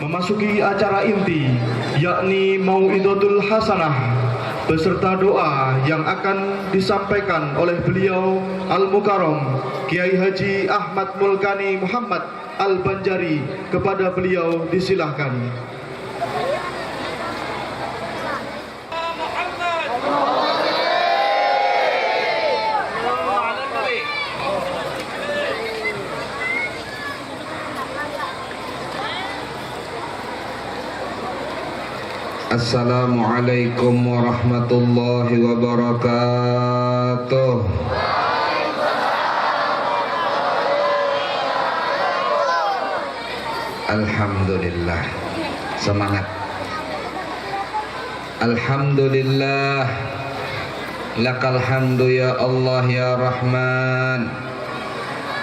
memasuki acara inti, yakni Mau'idatul Hasanah, beserta doa yang akan disampaikan oleh beliau Al-Mukarram Kiai Haji Ahmad Mulkani Muhammad Al-Banjari. Kepada beliau disilahkan. Assalamualaikum warahmatullahi wabarakatuh. Alhamdulillah. Semangat. Alhamdulillah. Lakal hamdu ya Allah ya Rahman,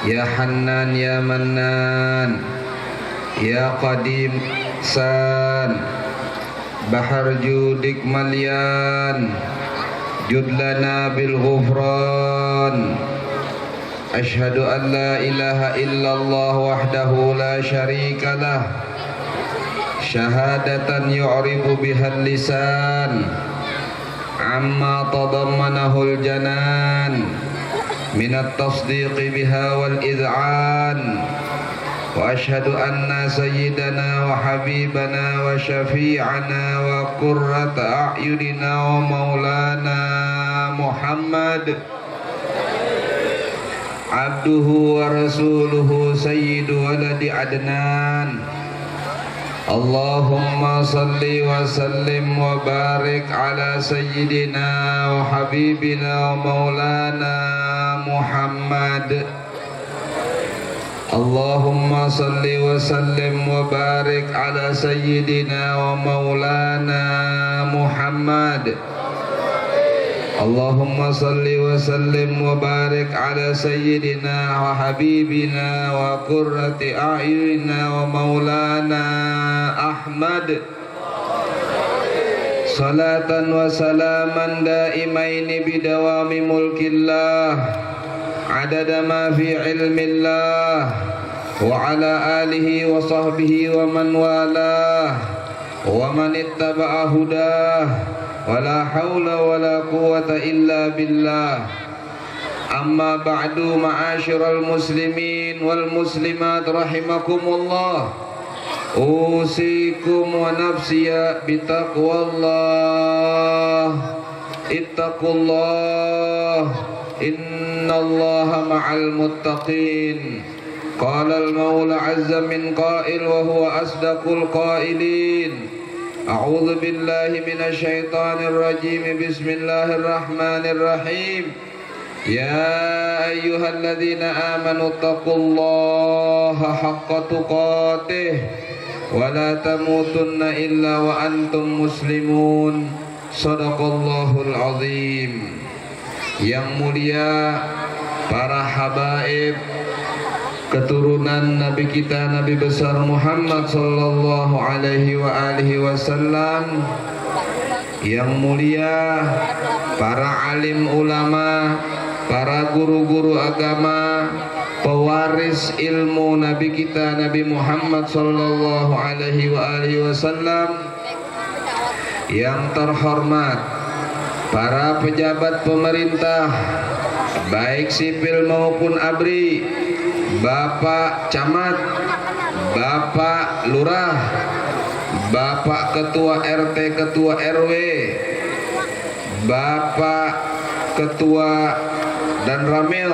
ya Hannan ya Mannan, ya Qadim San, Bahar judik malyan, judlana bil ghufran. Ashhadu an la ilaha illallah wahdahu la syarika lah, syahadatan yu'ribu bihal lisan amma tadammanahul janan minat tasdiqi biha wal id'an. Wa ashhadu anna sayyidana wa habibana wa syafi'ana wa qurrata a'yunina wa maulana Muhammad abduhu wa rasuluhu sayyidu waladi adnan. Allahumma salli wa sallim wa barik ala sayyidina wa habibina wa maulana Muhammad. Allahumma salli wa sallim wa barik ala sayyidina wa maulana Muhammad. Allahumma salli wa sallim wa barik ala sayyidina wa habibina wa qurrati a'yunina wa maulana Ahmad. Salatan wa salaman daimaini bidawami mulkillah adada ma fi ilmillah wa ala alihi wa sahbihi wa man walah wa man ittaba'a hudah wa la hawla wa la quwwata illa billah. Amma ba'du, ma'asyiral muslimin wal muslimat rahimakumullah, usikum wa nafsiya bitaqwallah. Ittaqullah innallaha ma'al muttaqin. Qala al-maula azza min qail wa huwa asdaqul qailin. A'udzu billahi minasy syaithanir rajim. Bismillahirrahmanirrahim. Ya ayyuhalladzina amanu taqullaha haqqa tuqatih wa la tamutunna illa wa antum muslimun. Shadaqallahul azim. Yang mulia para habaib, keturunan Nabi kita, Nabi besar Muhammad sallallahu alaihi wa alihi wasallam. Yang mulia para alim ulama, para guru-guru agama, pewaris ilmu Nabi kita Nabi Muhammad sallallahu alaihi wa alihi wasallam. Yang terhormat para pejabat pemerintah, baik sipil maupun ABRI, Bapak Camat, Bapak Lurah, Bapak Ketua RT, Ketua RW, Bapak Ketua dan Ramil,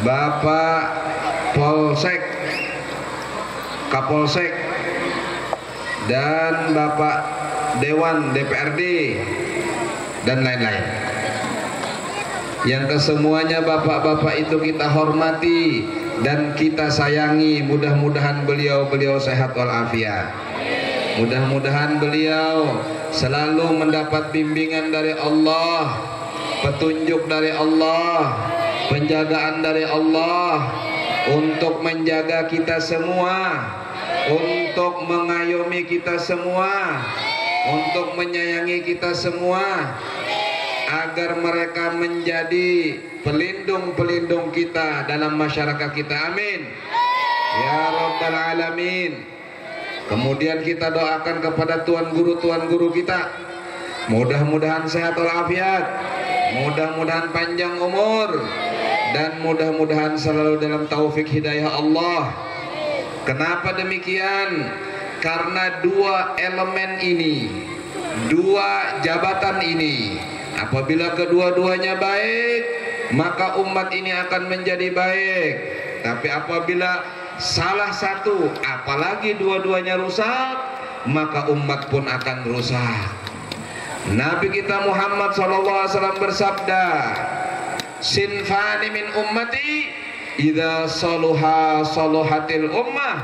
Bapak Polsek, Kapolsek, dan Bapak Dewan DPRD dan lain-lain. Yang kesemuanya bapak-bapak itu kita hormati dan kita sayangi. Mudah-mudahan beliau sehat walafiat. Mudah-mudahan beliau selalu mendapat bimbingan dari Allah, petunjuk dari Allah, penjagaan dari Allah untuk menjaga kita semua, untuk mengayomi kita semua, untuk menyayangi kita semua, agar mereka menjadi pelindung-pelindung kita dalam masyarakat kita. Amin ya rabbal alamin. Kemudian kita doakan kepada tuan guru kita, mudah-mudahan sehat walafiat, mudah-mudahan panjang umur, dan mudah-mudahan selalu dalam taufik hidayah Allah. Kenapa demikian? Karena dua elemen ini, dua jabatan ini, apabila kedua-duanya baik, maka umat ini akan menjadi baik. Tapi apabila salah satu, apalagi dua-duanya rusak, maka umat pun akan rusak. Nabi kita Muhammad SAW bersabda, sinfani min ummati, idza saluha saluhatil ummah,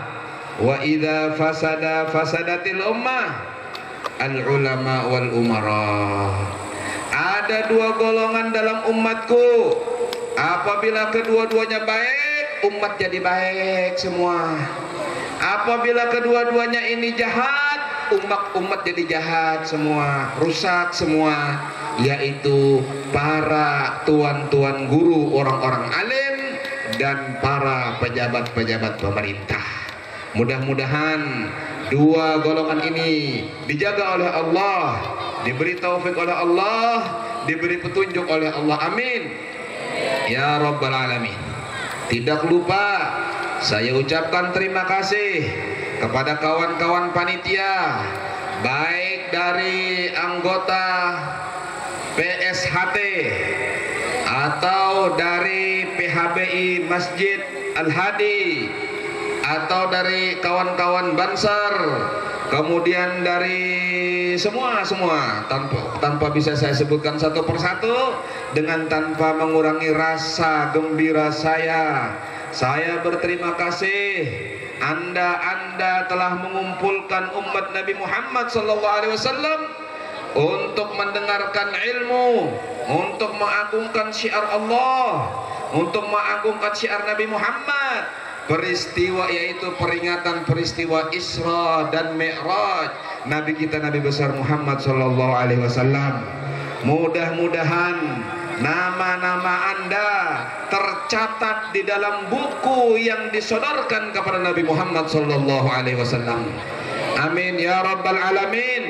wa idza fasada fasadatil ummah, al ulama wal umara. Ada dua golongan dalam umatku, apabila kedua-duanya baik, umat jadi baik semua. Apabila kedua-duanya ini jahat, umat jadi jahat semua, rusak semua. Yaitu para tuan-tuan guru, orang-orang alim, dan para pejabat-pejabat pemerintah. Mudah-mudahan dua golongan ini dijaga oleh Allah, diberi taufik oleh Allah, diberi petunjuk oleh Allah. Amin ya rabbal alamin. Tidak lupa saya ucapkan terima kasih kepada kawan-kawan panitia, baik dari anggota PSHT atau dari PHBI Masjid Al-Hadi, atau dari kawan-kawan Bansar, kemudian dari semua tanpa bisa saya sebutkan satu persatu, dengan tanpa mengurangi rasa gembira saya berterima kasih. Anda telah mengumpulkan umat Nabi Muhammad SAW untuk mendengarkan ilmu, untuk mengagungkan syiar Allah, untuk mengagungkan syiar Nabi Muhammad. Peristiwa yaitu peringatan peristiwa Isra dan Mi'raj Nabi kita, Nabi besar Muhammad sallallahu alaihi wasallam. Mudah-mudahan nama-nama Anda tercatat di dalam buku yang disodorkan kepada Nabi Muhammad sallallahu alaihi wasallam. Amin ya rabbal alamin.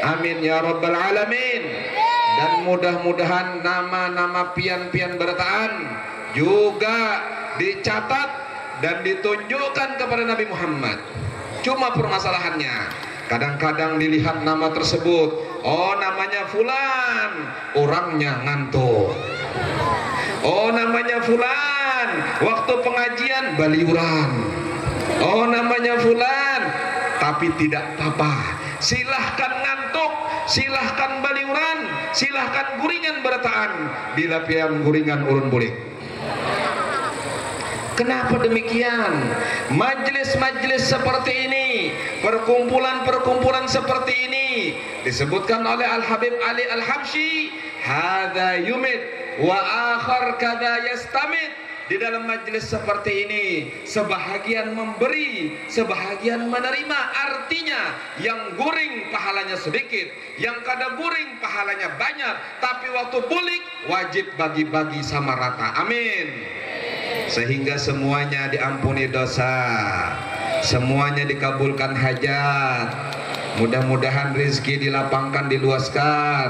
Amin ya rabbal alamin. Dan mudah-mudahan nama-nama pian-pian bertaan juga dicatat dan ditunjukkan kepada Nabi Muhammad. Cuma permasalahannya, kadang-kadang dilihat nama tersebut, oh namanya fulan, orangnya ngantuk. Oh namanya fulan, waktu pengajian baliuran. Oh namanya fulan, tapi tidak apa-apa. Silahkan ngantuk, silahkan baliuran, silahkan guringan bertaan. Bila pian guringan urun bulik. Kenapa demikian? Majelis-majelis seperti ini, perkumpulan-perkumpulan seperti ini disebutkan oleh Al-Habib Ali Al-Habsyi, hadza yumit wa akhar kadza yastamit. Di dalam majelis seperti ini, sebahagian memberi, sebahagian menerima. Artinya yang guring pahalanya sedikit, yang kada guring pahalanya banyak, tapi waktu bulik wajib bagi-bagi sama rata. Amin. Sehingga semuanya diampuni dosa, semuanya dikabulkan hajat. Mudah-mudahan rezeki dilapangkan, diluaskan.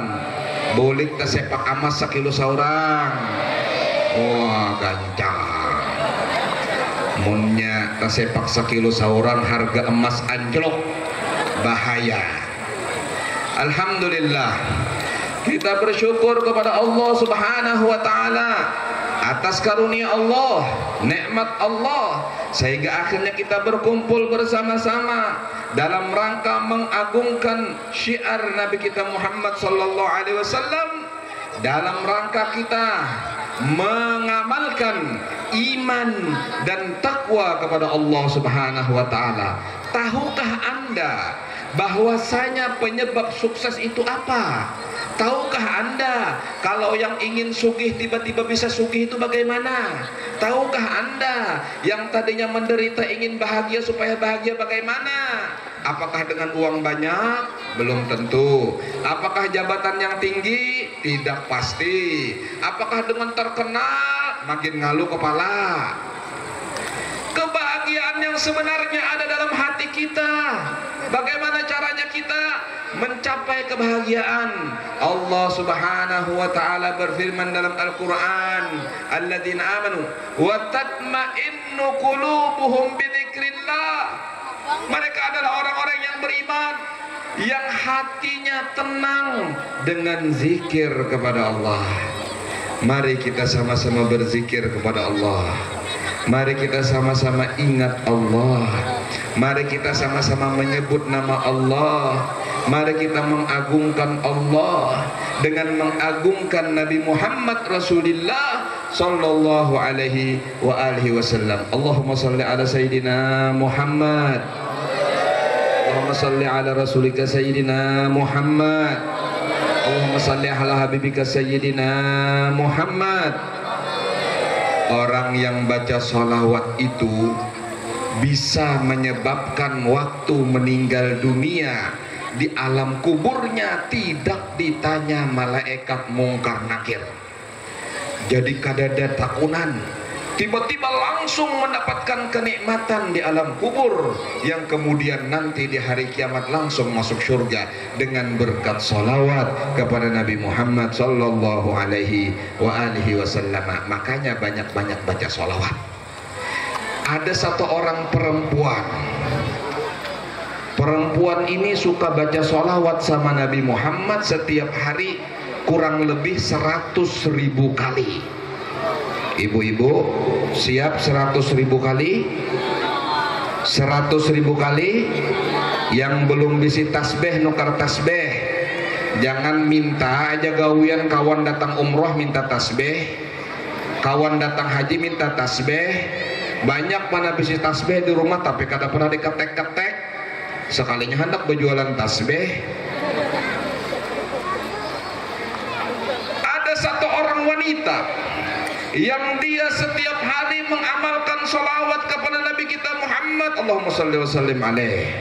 Bolik tersepak amas sekilo seorang. Wah gancang. Munnya tersepak sekilo seorang, harga emas anjlok, bahaya. Alhamdulillah, kita bersyukur kepada Allah Subhanahu wa taala atas karunia Allah, nikmat Allah, sehingga akhirnya kita berkumpul bersama-sama dalam rangka mengagungkan syiar Nabi kita Muhammad sallallahu alaihi wasallam, dalam rangka kita mengamalkan iman dan takwa kepada Allah Subhanahu wa taala. Tahukah Anda bahwasanya penyebab sukses itu apa? Tahukah Anda kalau yang ingin sugih tiba-tiba bisa sugih itu bagaimana? Tahukah Anda yang tadinya menderita ingin bahagia supaya bahagia bagaimana? Apakah dengan uang banyak? Belum tentu. Apakah jabatan yang tinggi? Tidak pasti. Apakah dengan terkenal? Makin ngalu kepala. Kebahagiaan yang sebenarnya ada dalam hati hati kita. Bagaimana caranya kita mencapai kebahagiaan? Allah Subhanahu wa taala berfirman dalam Al-Qur'an, "Alladzina amanu wa tatma'innu qulubuhum bidzikrillah." Mereka adalah orang-orang yang beriman yang hatinya tenang dengan zikir kepada Allah. Mari kita sama-sama berzikir kepada Allah. Mari kita sama-sama ingat Allah. Mari kita sama-sama menyebut nama Allah. Mari kita mengagungkan Allah dengan mengagungkan Nabi Muhammad Rasulullah sallallahu alaihi wa alihi wasallam. Allahumma salli ala Sayyidina Muhammad. Allahumma salli ala Rasulika Sayyidina Muhammad. Allahumma salli ala Habibika Sayyidina Muhammad. Orang yang baca sholawat itu bisa menyebabkan waktu meninggal dunia di alam kuburnya tidak ditanya malaikat mungkar nakir. Jadi kadada takunan, tiba-tiba langsung mendapatkan kenikmatan di alam kubur, yang kemudian nanti di hari kiamat langsung masuk surga dengan berkat sholawat kepada Nabi Muhammad sallallahu alaihi wa alihi wasallam. Makanya banyak-banyak baca sholawat. Ada satu orang perempuan ini suka baca sholawat sama Nabi Muhammad setiap hari kurang lebih 100.000 kali. Ibu-ibu siap 100.000 kali? 100.000 kali. Yang belum bisi tasbih nukar tasbih. Jangan minta aja gawian kawan datang umroh minta tasbih, kawan datang haji minta tasbih. Banyak mana bisi tasbih di rumah tapi kada pernah diketek-ketek. Sekalinya hendak berjualan tasbih. Ada satu orang wanita yang dia setiap hari mengamalkan sholawat kepada Nabi kita Muhammad, Allahumma salli wa sallim alaih,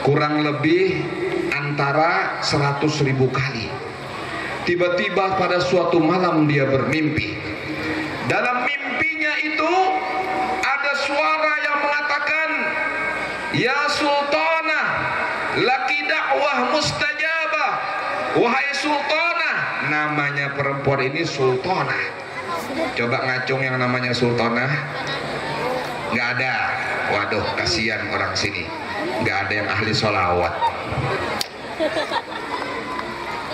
kurang lebih antara 100.000 kali. Tiba-tiba pada suatu malam dia bermimpi. Dalam mimpinya itu ada suara yang mengatakan, "Ya Sultanah, laki dakwah mustajabah." Wahai Sultanah. Namanya perempuan ini Sultanah. Coba ngacung yang namanya Sultanah. Nggak ada. Waduh, kasihan orang sini, nggak ada yang ahli sholawat.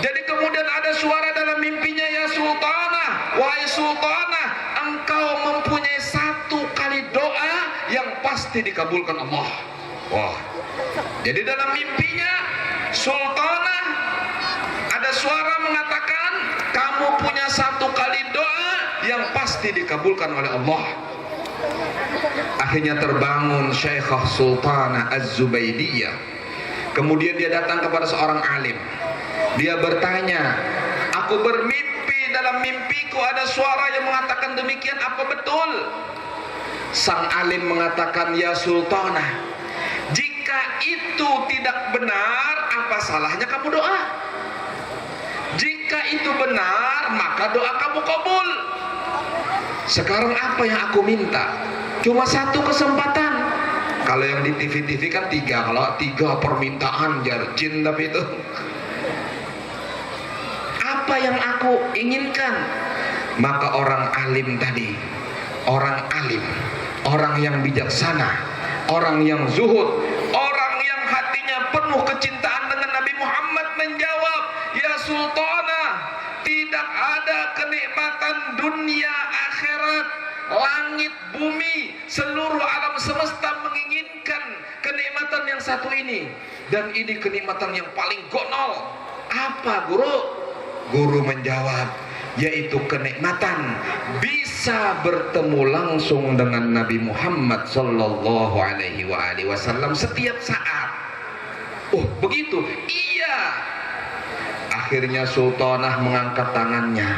Jadi kemudian ada suara dalam mimpinya, "Ya Sultanah, wahai Sultanah, engkau mempunyai satu kali doa yang pasti dikabulkan Allah." Wah. Jadi dalam mimpinya Sultanah ada suara mengatakan, kamu punya satu kali doa yang pasti dikabulkan oleh Allah. Akhirnya terbangun Syekhah Sultanah Az-Zubaidiyah. Kemudian dia datang kepada seorang alim. Dia bertanya, "Aku bermimpi, dalam mimpiku ada suara yang mengatakan demikian, apa betul?" Sang alim mengatakan, "Ya Sultanah, jika itu tidak benar, apa salahnya kamu doa? Jika itu benar, maka doa kamu kabul. Sekarang apa yang aku minta? Cuma satu kesempatan." Kalau yang di TV-TV kan 3, kalau 3 permintaan jar jin, tapi itu apa yang aku inginkan? Maka orang alim tadi, orang alim, orang yang bijaksana, orang yang zuhud, orang yang hatinya penuh kecintaan dengan Nabi Muhammad menjawab, "Ya Sultanah, tidak ada kenikmatan dunia akhirat, langit bumi, seluruh alam semesta menginginkan kenikmatan yang satu ini, dan ini kenikmatan yang paling gonol." Apa, Guru? Guru menjawab, yaitu kenikmatan bisa bertemu langsung dengan Nabi Muhammad sallallahu alaihi wasallam setiap saat. Oh, begitu? Iya. Akhirnya Sultanah mengangkat tangannya,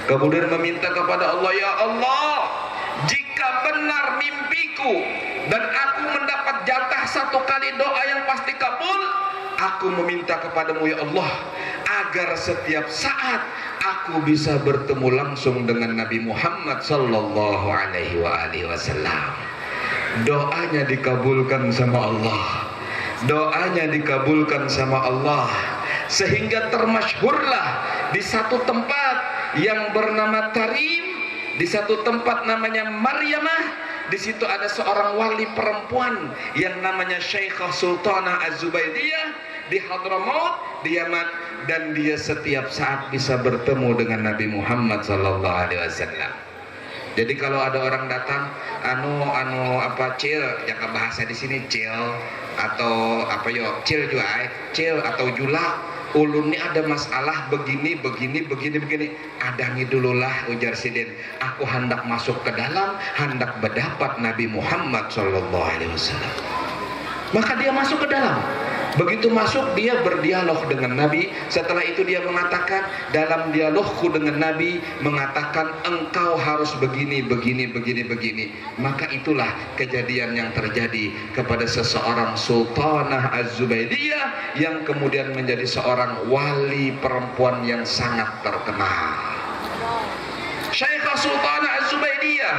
kemudian meminta kepada Allah, "Ya Allah, jika benar mimpiku dan aku mendapat jatah satu kali doa yang pasti kabul, aku meminta kepadamu ya Allah, agar setiap saat aku bisa bertemu langsung dengan Nabi Muhammad sallallahu alaihi wasallam." doanya dikabulkan sama Allah. Doanya dikabulkan sama Allah, sehingga termasyhurlah di satu tempat yang bernama Tarim, di satu tempat namanya Maryamah. Di situ ada seorang wali perempuan yang namanya Syekhah Sultanah Az-Zubaidiyah di Hadramaut di Yaman, dan dia setiap saat bisa bertemu dengan Nabi Muhammad SAW. Jadi kalau ada orang datang, cil, yang bahasa di sini cil atau cil juga, cil atau jula, ulun ini ada masalah begini, adangi dululah, ujar Sidin. Aku hendak masuk ke dalam, hendak berdapat Nabi Muhammad SAW. Maka dia masuk ke dalam. Begitu masuk, dia berdialog dengan Nabi. Setelah itu dia mengatakan, dalam dialogku dengan Nabi, mengatakan engkau harus begini. Maka itulah kejadian yang terjadi kepada seseorang Sultanah Az-Zubaidiyah yang kemudian menjadi seorang wali perempuan yang sangat terkenal. Syekhah Sultanah Az-Zubaidiyah,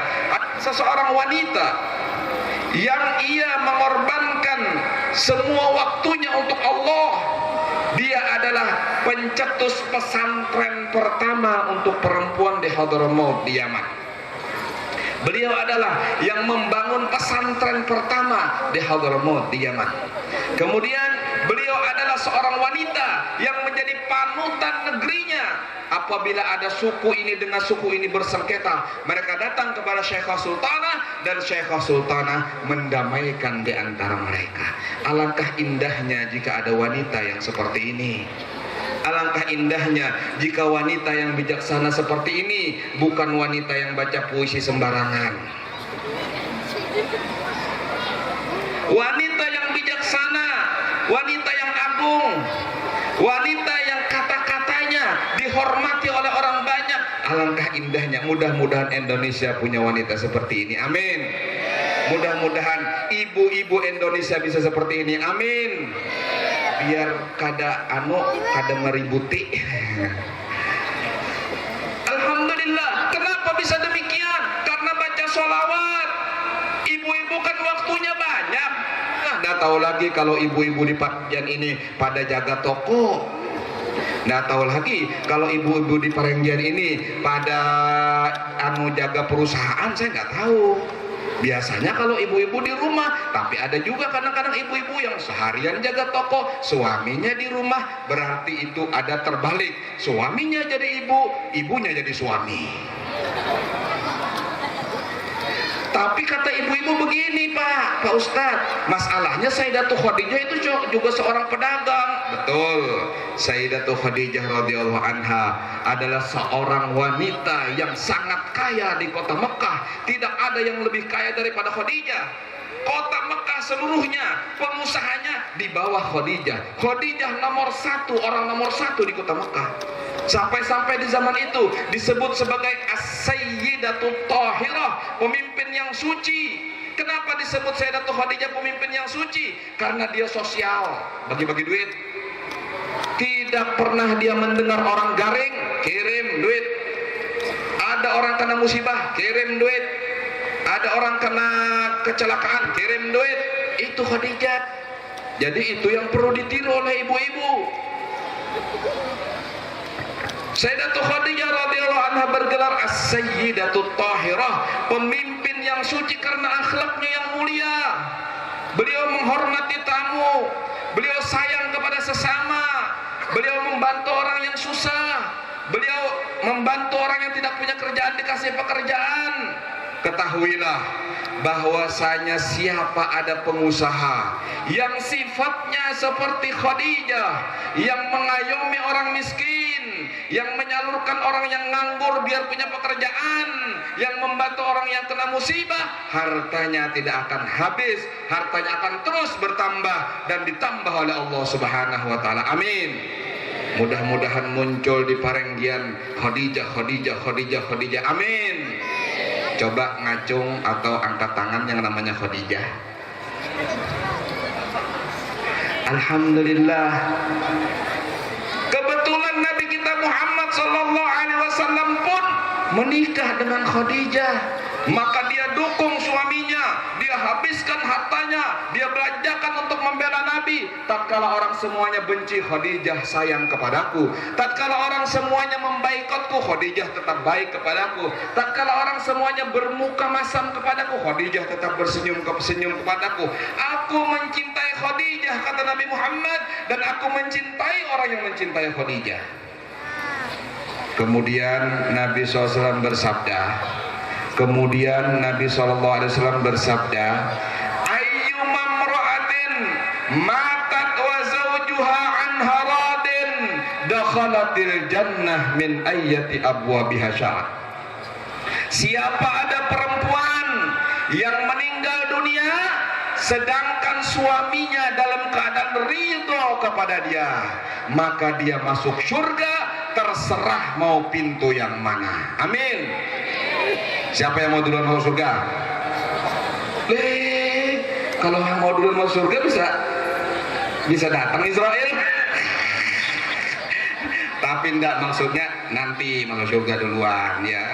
seseorang wanita yang ia mengorbankan semua waktunya untuk Allah. Dia adalah pencetus pesantren pertama untuk perempuan di Hadramaut di Yaman. Beliau adalah yang membangun pesantren pertama di Hadramaut di Yaman. Kemudian beliau adalah seorang wanita yang menjadi panutan negerinya. Apabila ada suku ini dengan suku ini bersengketa, mereka datang kepada Syekhah Sultanah, dan Syekhah Sultanah mendamaikan di antara mereka. Alangkah indahnya jika ada wanita yang seperti ini. Alangkah indahnya jika wanita yang bijaksana seperti ini, bukan wanita yang baca puisi sembarangan. Wanita yang bijaksana, wanita yang agung, wanita yang kata-katanya dihormati oleh orang banyak. Alangkah indahnya. Mudah-mudahan Indonesia punya wanita seperti ini. Amin. Mudah-mudahan ibu-ibu Indonesia bisa seperti ini. Amin. Biar kada meributi. Alhamdulillah. Kenapa bisa demikian? Karena baca sholawat. Ibu-ibu kan waktunya banyak. Nggak tahu lagi kalau ibu-ibu di Parenggian ini pada jaga toko. Nggak tahu lagi kalau ibu-ibu di Parenggian ini pada jaga perusahaan. Saya nggak tahu. Biasanya kalau ibu-ibu di rumah, tapi ada juga kadang-kadang ibu-ibu yang seharian jaga toko, suaminya di rumah. Berarti itu ada terbalik, suaminya jadi ibu, ibunya jadi suami. Tapi kata ibu-ibu begini, Pak Ustadz, masalahnya Sayyidatul Khadijah itu juga seorang pedagang. Betul, Sayyidatul Khadijah radhiyallahu anha adalah seorang wanita yang sangat kaya di kota Mekah. Tidak ada yang lebih kaya daripada Khadijah. Kota Mekah seluruhnya, pengusahanya di bawah Khadijah. Khadijah orang nomor satu di kota Mekah. Sampai-sampai di zaman itu disebut sebagai As-Sayyidatul Thahirah, pemimpin yang suci. Kenapa disebut Sayyidatul Khadijah pemimpin yang suci? Karena dia sosial, bagi-bagi duit. Tidak pernah dia mendengar orang garing, kirim duit. Ada orang kena musibah, kirim duit. Ada orang kena kecelakaan, kirim duit. Itu Khadijah. Jadi itu yang perlu ditiru oleh ibu-ibu. Sayyidatul Khadijah radhiyallahu anha bergelar As-Sayyidatul Thahirah, pemimpin yang suci karena akhlaknya yang mulia. Beliau menghormati tamu, beliau sayang kepada sesama, beliau membantu orang yang susah, beliau membantu orang yang tidak punya kerjaan dikasih pekerjaan. Ketahuilah bahwasanya siapa ada pengusaha yang sifatnya seperti Khadijah, yang mengayomi orang miskin, yang menyalurkan orang yang nganggur biar punya pekerjaan, yang membantu orang yang kena musibah, hartanya tidak akan habis, hartanya akan terus bertambah dan ditambah oleh Allah Subhanahu wa taala. Amin. Mudah-mudahan muncul di Parenggian Khadijah. Amin. Coba ngacung atau angkat tangan yang namanya Khadijah. Alhamdulillah. Kebetulan Nabi kita Muhammad SAW pun menikah dengan Khadijah. Maka dia mendukung suaminya, dia habiskan hartanya, dia belanjakan untuk membela Nabi. Tatkala orang semuanya benci, Khadijah sayang kepadaku. Tatkala orang semuanya membaikotku, Khadijah tetap baik kepadaku. Tatkala orang semuanya bermuka masam kepadaku, Khadijah tetap bersenyum kepadaku. Aku mencintai Khadijah, kata Nabi Muhammad, dan aku mencintai orang yang mencintai Khadijah. Kemudian Nabi SAW bersabda, ayyuma imra'atin matat wa zawjuha anha radin dakhalatil jannah min ayyati abwabiha sya'at. Siapa ada perempuan yang meninggal dunia sedangkan suaminya dalam keadaan ridho kepada dia, maka dia masuk surga, terserah mau pintu yang mana. Amin. Siapa yang mau duluan masuk surga? Kalau yang mau duluan masuk surga bisa datang Israel. Tapi enggak, maksudnya nanti masuk surga duluan ya.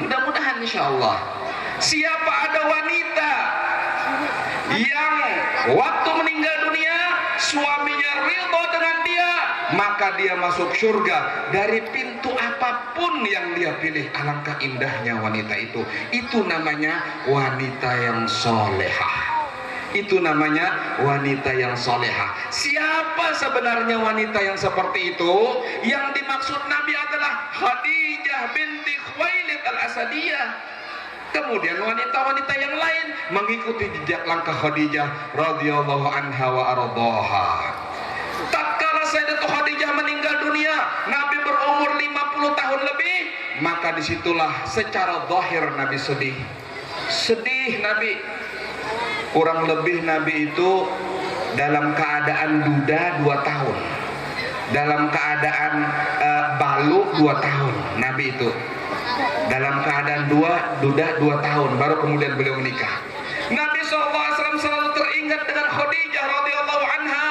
Mudah-mudahan insyaallah. Siapa ada wanita yang waktu meninggal dunia suaminya ridho dengan dia, maka dia masuk surga dari pintu apapun yang dia pilih. Alangkah indahnya wanita itu. Itu namanya wanita yang solehah. Itu namanya wanita yang solehah. Siapa sebenarnya wanita yang seperti itu? Yang dimaksud Nabi adalah Khadijah binti Khuwailid al-Asadiyah. Kemudian wanita-wanita yang lain mengikuti jejak langkah Khadijah radhiyallahu anha wa ardhaha. Tatkala Sayyidatul Khadijah meninggal dunia, Nabi berumur 50 tahun lebih, maka disitulah secara zahir Nabi sedih. Sedih Nabi. Kurang lebih Nabi itu dalam keadaan duda 2 tahun. Dalam keadaan balu 2 tahun Nabi itu. Dalam keadaan duda 2 tahun, baru kemudian beliau menikah. Nabi SAW selalu teringat dengan Khadijah radhiyallahu anha.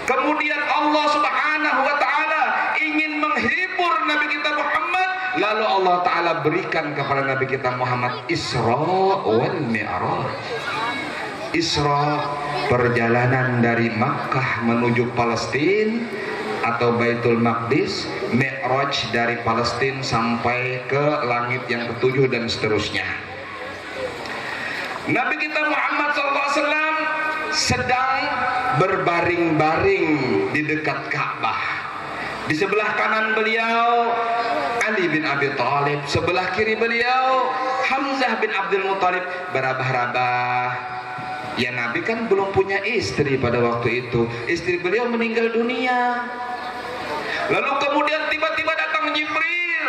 Kemudian Allah Subhanahu wa taala ingin menghibur Nabi kita Muhammad, lalu Allah taala berikan kepada Nabi kita Muhammad Isra wal Mi'raj. Isra, perjalanan dari Makkah menuju Palestina atau Baitul Maqdis. Mi'raj dari Palestina sampai ke langit yang ketujuh dan seterusnya. Nabi kita Muhammad SAW sedang berbaring-baring di dekat Ka'bah. Di sebelah kanan beliau Ali bin Abi Thalib, sebelah kiri beliau Hamzah bin Abdul Muthalib berabah-rabah. Ya, Nabi kan belum punya istri pada waktu itu. Istri beliau meninggal dunia. Lalu kemudian tiba-tiba datang Jibril,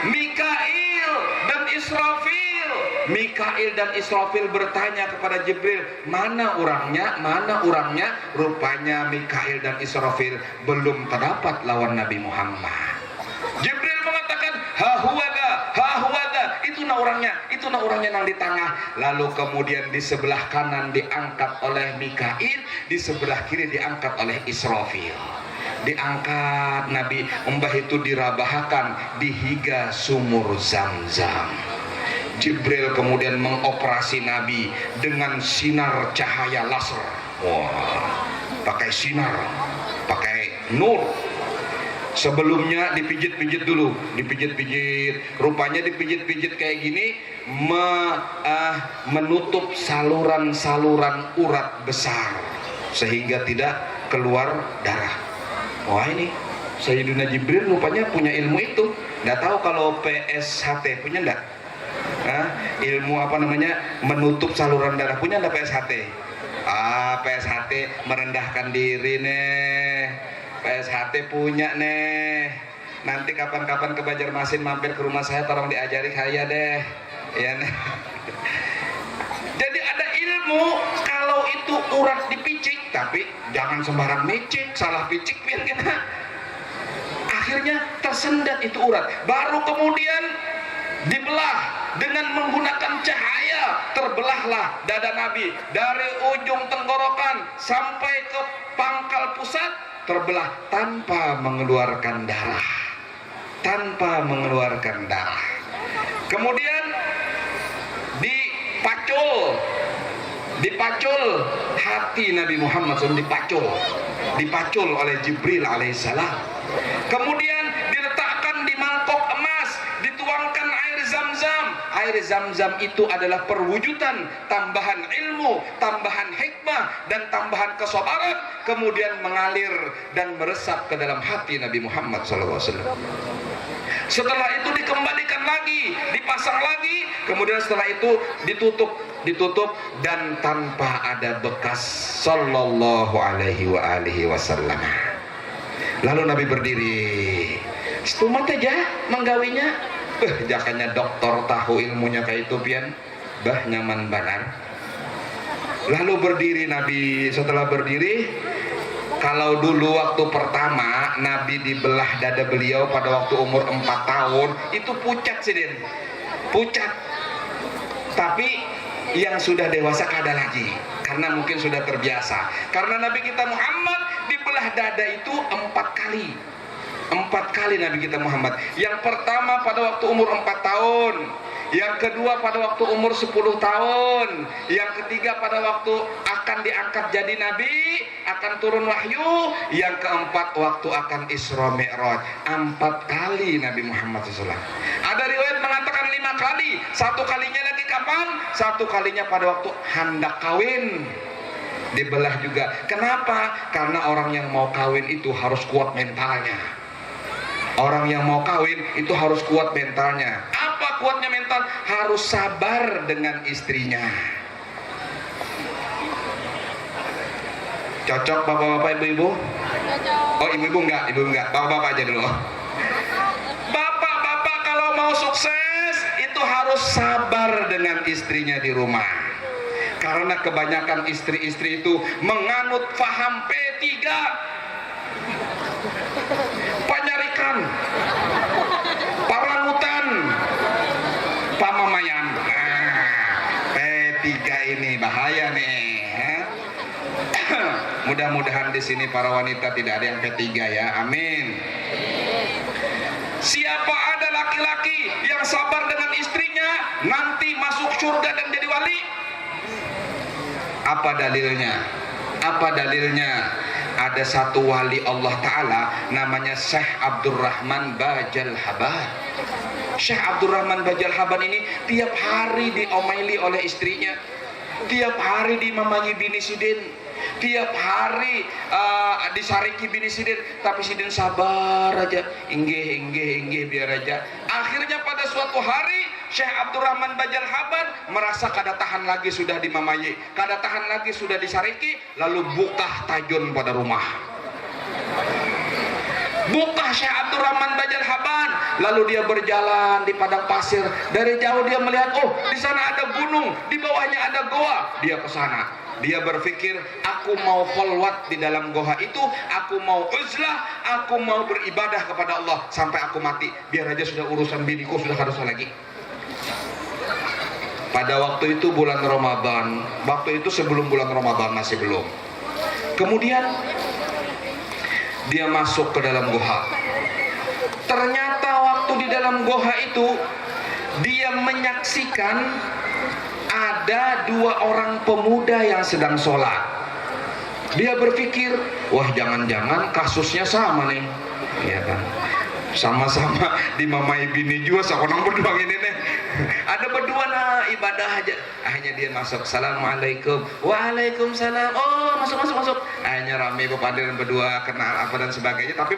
Mikail dan Israfil. Mikail dan Israfil bertanya kepada Jibril, mana orangnya, mana orangnya? Rupanya Mikail dan Israfil belum terdapat lawan Nabi Muhammad. Jibril mengatakan, hahuwada, itu na orangnya nang di tengah. Lalu kemudian di sebelah kanan diangkat oleh Mikail, di sebelah kiri diangkat oleh Israfil. Diangkat Nabi, mbah itu dirabahakan di higa sumur Zam-Zam. Jibril kemudian mengoperasi Nabi dengan sinar cahaya laser. Wah, pakai sinar, pakai nur. Sebelumnya dipijit-pijit dulu, dipijit-pijit. Rupanya dipijit-pijit kayak gini menutup saluran-saluran urat besar sehingga tidak keluar darah. Wah, ini Sayyidina Jibril rupanya punya ilmu itu. Nggak tahu kalau PSHT punya nggak? Ilmu apa namanya menutup saluran darah punya nggak PSHT? PSHT merendahkan diri nih. PSHT punya nih. Nanti kapan-kapan ke Banjarmasin mampir ke rumah saya, tolong diajari saya deh. Ya. Jadi ada ilmu kalau itu urat dipicik, tapi jangan sembarang micik, salah picik biar kita. Akhirnya tersendat itu urat. Baru kemudian dibelah dengan menggunakan cahaya, terbelahlah dada Nabi dari ujung tenggorokan sampai ke pangkal pusat, terbelah tanpa mengeluarkan darah. Tanpa mengeluarkan darah. Kemudian dipacul hati Nabi Muhammad SAW, dipacul oleh Jibril alaihissalam. Kemudian diletakkan di mangkok emas, dituangkan air Zam-Zam. Air Zam-Zam itu adalah perwujudan tambahan ilmu, tambahan hikmah, dan tambahan kesabaran, kemudian mengalir dan meresap ke dalam hati Nabi Muhammad SAW. Setelah itu dikembalikan lagi, dipasang lagi, kemudian setelah itu ditutup dan tanpa ada bekas, sallallahu alaihi wasallam. Lalu Nabi berdiri, setumat aja menggawinya. Jakanya dokter tahu ilmunya kayak itu pian, bah nyaman banar. Lalu berdiri Nabi. Setelah berdiri, kalau dulu waktu pertama Nabi dibelah dada beliau pada waktu umur 4 tahun, itu pucat sih Din, pucat. Tapi yang sudah dewasa kada lagi, karena mungkin sudah terbiasa. Karena Nabi kita Muhammad dibelah dada itu 4 kali. 4 kali Nabi kita Muhammad. Yang pertama pada waktu umur 4 tahun, yang kedua pada waktu umur 10 tahun, yang ketiga pada waktu akan diangkat jadi Nabi, akan turun wahyu, yang keempat waktu akan Isra Mi'raj. 4 kali Nabi Muhammad SAW. Ada riwayat mengatakan 5 kali. 1 kalinya lagi kapan? 1 kalinya pada waktu hendak kawin, dibelah juga. Kenapa? Karena orang yang mau kawin itu harus kuat mentalnya. Orang yang mau kawin itu harus kuat mentalnya. Apa kuatnya mental? Harus sabar dengan istrinya. Cocok bapak-bapak, ibu-ibu? Oh, ibu-ibu enggak, bapak-bapak aja dulu. Bapak-bapak kalau mau sukses itu harus sabar dengan istrinya di rumah. Karena kebanyakan istri-istri itu menganut faham P3, panyarikan, parangutan, pamamayan. P3 ini bahaya nih. Mudah-mudahan di sini para wanita tidak ada yang P3 ya. Amin. Siapa ada laki-laki yang sabar dengan istrinya, nanti masuk surga dan jadi wali. Apa dalilnya? Apa dalilnya? Ada satu wali Allah Ta'ala namanya Syekh Abdurrahman Bajal Haban. Syekh Abdurrahman Bajal Haban ini tiap hari diomeli oleh istrinya, tiap hari dimamayi bini sidin, tiap hari disariki bini sidin, tapi sidin sabar aja, inggih biar aja. Akhirnya pada suatu hari Syekh Abdurrahman Bajal Haban merasa kada tahan lagi sudah dimamayi, kada tahan lagi sudah disariki, lalu buka tajun pada rumah. Buka Syekh Abdurrahman Bajal Haban, lalu dia berjalan di padang pasir. Dari jauh dia melihat, oh di sana ada gunung, di bawahnya ada goa. Dia ke sana. Dia berpikir, aku mau kholwat di dalam goa itu, aku mau uzlah, aku mau beribadah kepada Allah sampai aku mati. Biar aja sudah urusan biniku sudah kada usah lagi. Pada waktu itu bulan Ramadan, waktu itu sebelum bulan Ramadan masih belum. Kemudian dia masuk ke dalam goa. Ternyata waktu di dalam goa itu dia menyaksikan ada 2 orang pemuda yang sedang sholat. Dia berpikir, wah jangan-jangan kasusnya sama nih, ya kan? Sama-sama dimamai bini juga, seorang berdua ini nih. Ada berdua nah ibadah aja. Akhirnya dia masuk, assalamualaikum, waalaikumsalam. Oh masuk. Akhirnya rame bepandiran berdua, kenal apa dan sebagainya. Tapi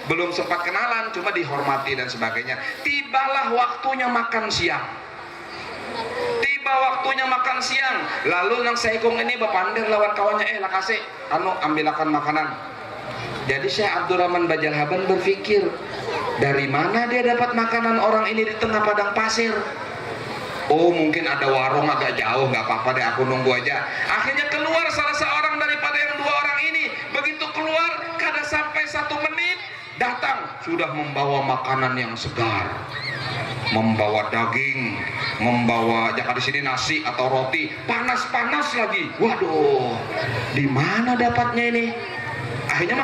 belum sempat kenalan, cuma dihormati dan sebagainya. Tibalah waktunya makan siang. Lalu nang seikung ini bepandir lawan kawannya, lakase, ambilakan makanan. Jadi Syekh Abdurrahman Bajal Haban berpikir, dari mana dia dapat makanan orang ini di tengah padang pasir? Oh mungkin ada warung agak jauh, nggak apa-apa deh aku nunggu aja. Akhirnya keluar salah seorang daripada yang 2 orang ini. Begitu keluar, kada sampai 1 menit, datang sudah membawa makanan yang segar, membawa daging, membawa jangan di sini nasi atau roti, panas lagi. Waduh, di mana dapatnya ini? Akhirnya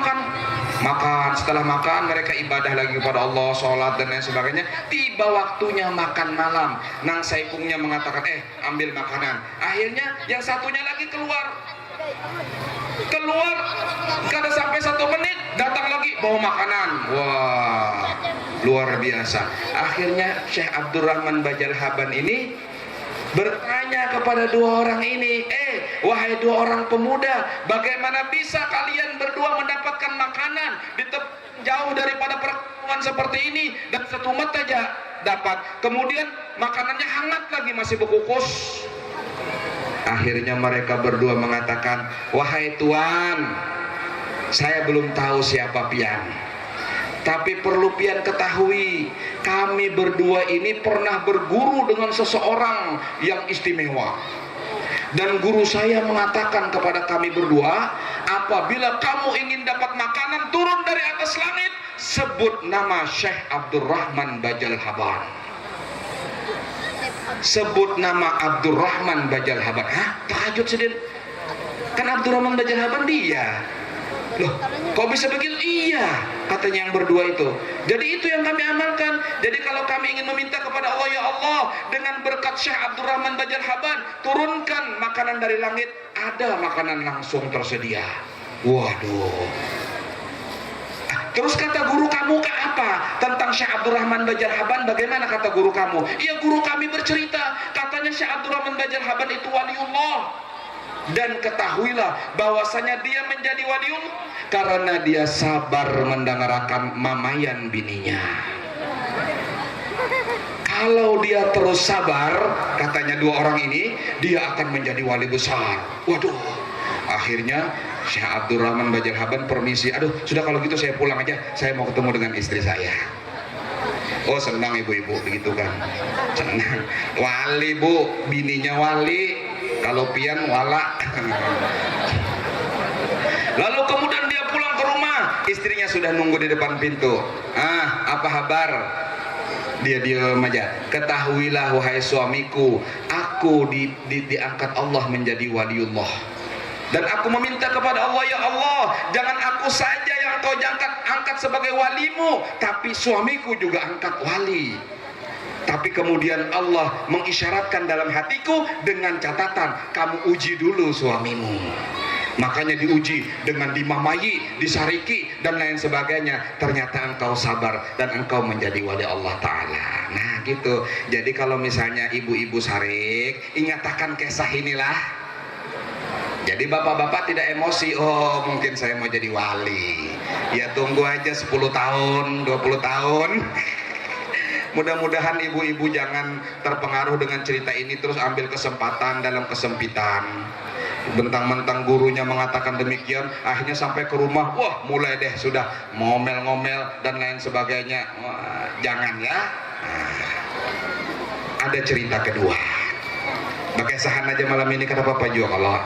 Makan, setelah makan mereka ibadah lagi kepada Allah, sholat dan lain sebagainya. Tiba waktunya makan malam, Nang Saipungnya mengatakan, ambil makanan. Akhirnya yang satunya lagi keluar, kada sampai 1 menit datang lagi bawa makanan. Wah, luar biasa. Akhirnya Syekh Abdurrahman Bajal Haban ini bertanya kepada 2 orang ini, wahai 2 orang pemuda, bagaimana bisa kalian berdua mendapatkan makanan jauh daripada perkampungan seperti ini, dan 1 mat aja dapat, kemudian makanannya hangat lagi, masih berkukus. Akhirnya mereka berdua mengatakan, wahai Tuan, saya belum tahu siapa pian, tapi perlu pian ketahui, kami berdua ini pernah berguru dengan seseorang yang istimewa. Dan guru saya mengatakan kepada kami berdua, apabila kamu ingin dapat makanan turun dari atas langit, sebut nama Syekh Abdurrahman Bajal Haban. Sebut nama Abdurrahman Bajal Haban. Hah? Tahajud sedih. Kan Abdurrahman Bajal Haban dia. Loh, kok bisa begitu? Iya, katanya yang berdua itu. Jadi itu yang kami amalkan. Jadi kalau kami ingin meminta kepada Allah, ya Allah, dengan berkat Syekh Abdurrahman Bajal Haban, turunkan makanan dari langit, ada makanan langsung tersedia. Waduh. Terus kata guru kamu ke apa? Tentang Syekh Abdurrahman Bajal Haban, bagaimana kata guru kamu? Iya, guru kami bercerita, katanya Syekh Abdurrahman Bajal Haban itu waliullah. Dan ketahuilah bahwasanya dia menjadi waliullah karena dia sabar mendengarkan mamayan bininya. Kalau dia terus sabar, katanya 2 orang ini, dia akan menjadi wali besar. Waduh. Akhirnya Syekh Abdurrahman Bajal Haban permisi, aduh sudah kalau gitu saya pulang aja, saya mau ketemu dengan istri saya. Oh senang ibu-ibu begitu kan, senang. Wali bu, bininya wali, kalau pian wala. Lalu kemudian dia pulang ke rumah, istrinya sudah nunggu di depan pintu. Apa kabar? Dia diam aja. Ketahuilah wahai suamiku, aku diangkat Allah menjadi waliullah. Dan aku meminta kepada Allah, ya Allah, jangan aku saja yang kau angkat sebagai walimu, tapi suamiku juga angkat wali. Tapi kemudian Allah mengisyaratkan dalam hatiku dengan catatan, kamu uji dulu suamimu. Makanya diuji dengan dimamayi, disariki dan lain sebagainya. Ternyata engkau sabar dan engkau menjadi wali Allah Ta'ala. Nah gitu. Jadi kalau misalnya ibu-ibu sarik, ingatakan kisah inilah. Jadi bapak-bapak tidak emosi, oh mungkin saya mau jadi wali. Ya tunggu aja 10 tahun, 20 tahun. Mudah-mudahan ibu-ibu jangan terpengaruh dengan cerita ini, terus ambil kesempatan dalam kesempitan. Bentang-bentang gurunya mengatakan demikian, akhirnya sampai ke rumah, wah mulai deh sudah ngomel-ngomel dan lain sebagainya. Wah, jangan ya. Ada cerita kedua. Bakesahan aja malam ini kata Bapak juga kalau.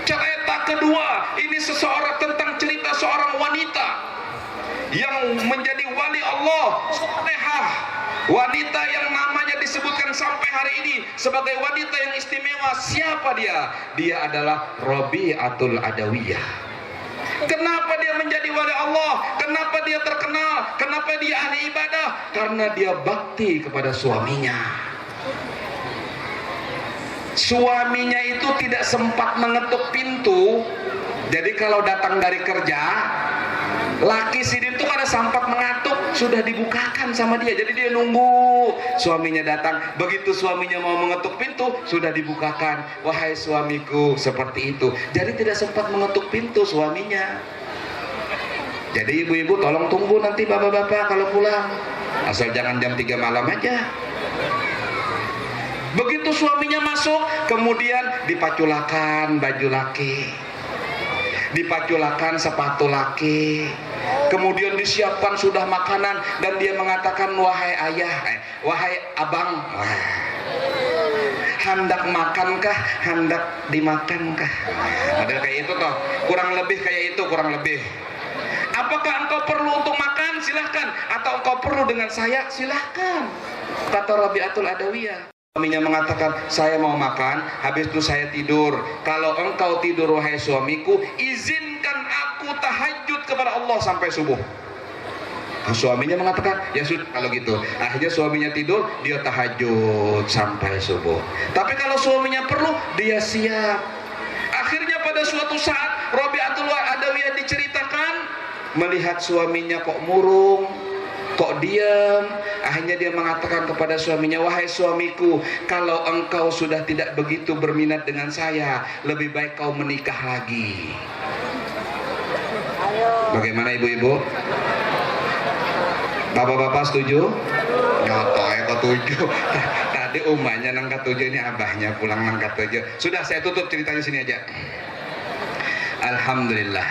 Cerita kedua, ini seseorang tentang cerita seorang wanita yang menjadi wali Allah, solehah, wanita yang namanya disebutkan sampai hari ini sebagai wanita yang istimewa. Siapa dia? Dia adalah Rabi'atul Adawiyah. Kenapa dia menjadi wali Allah? Kenapa dia terkenal? Kenapa dia ahli ibadah? Karena dia bakti kepada suaminya. Suaminya itu tidak sempat mengetuk pintu. Jadi kalau datang dari kerja, laki sidin itu kada sempat mengatuk, sudah dibukakan sama dia. Jadi dia nunggu suaminya datang. Begitu suaminya mau mengetuk pintu, sudah dibukakan. Wahai suamiku, seperti itu. Jadi tidak sempat mengetuk pintu suaminya. Jadi ibu-ibu tolong tunggu nanti bapak-bapak kalau pulang. Asal jangan jam 3 malam aja. Begitu suaminya masuk, kemudian dipaculakan baju laki, dipaculakan sepatu laki, kemudian disiapkan sudah makanan, dan dia mengatakan, wahai ayah, wahai abang, hendak makankah, hendak dimakankah? Model kayak itu toh, kurang lebih kayak itu, kurang lebih. Apakah engkau perlu untuk makan? Silahkan. Atau engkau perlu dengan saya? Silahkan. Kata Rabi'atul Adawiyah. Suaminya mengatakan, saya mau makan, habis itu saya tidur. Kalau engkau tidur wahai suamiku, izinkan aku tahajud kepada Allah sampai subuh. Suaminya mengatakan, ya sudah kalau gitu. Akhirnya suaminya tidur, dia tahajud sampai subuh. Tapi kalau suaminya perlu, dia siap. Akhirnya pada suatu saat Rabi'atul Adawiyah diceritakan, melihat suaminya kok murung, kok diam. Akhirnya dia mengatakan kepada suaminya, wahai suamiku, kalau engkau sudah tidak begitu berminat dengan saya, lebih baik kau menikah lagi. Bagaimana ibu-ibu? Bapak-bapak setuju? Nyotoy ketujuh. Tadi umahnya nang ketujuh, ini abahnya pulang nang ketujuh. Sudah, saya tutup ceritanya sini aja. Alhamdulillah,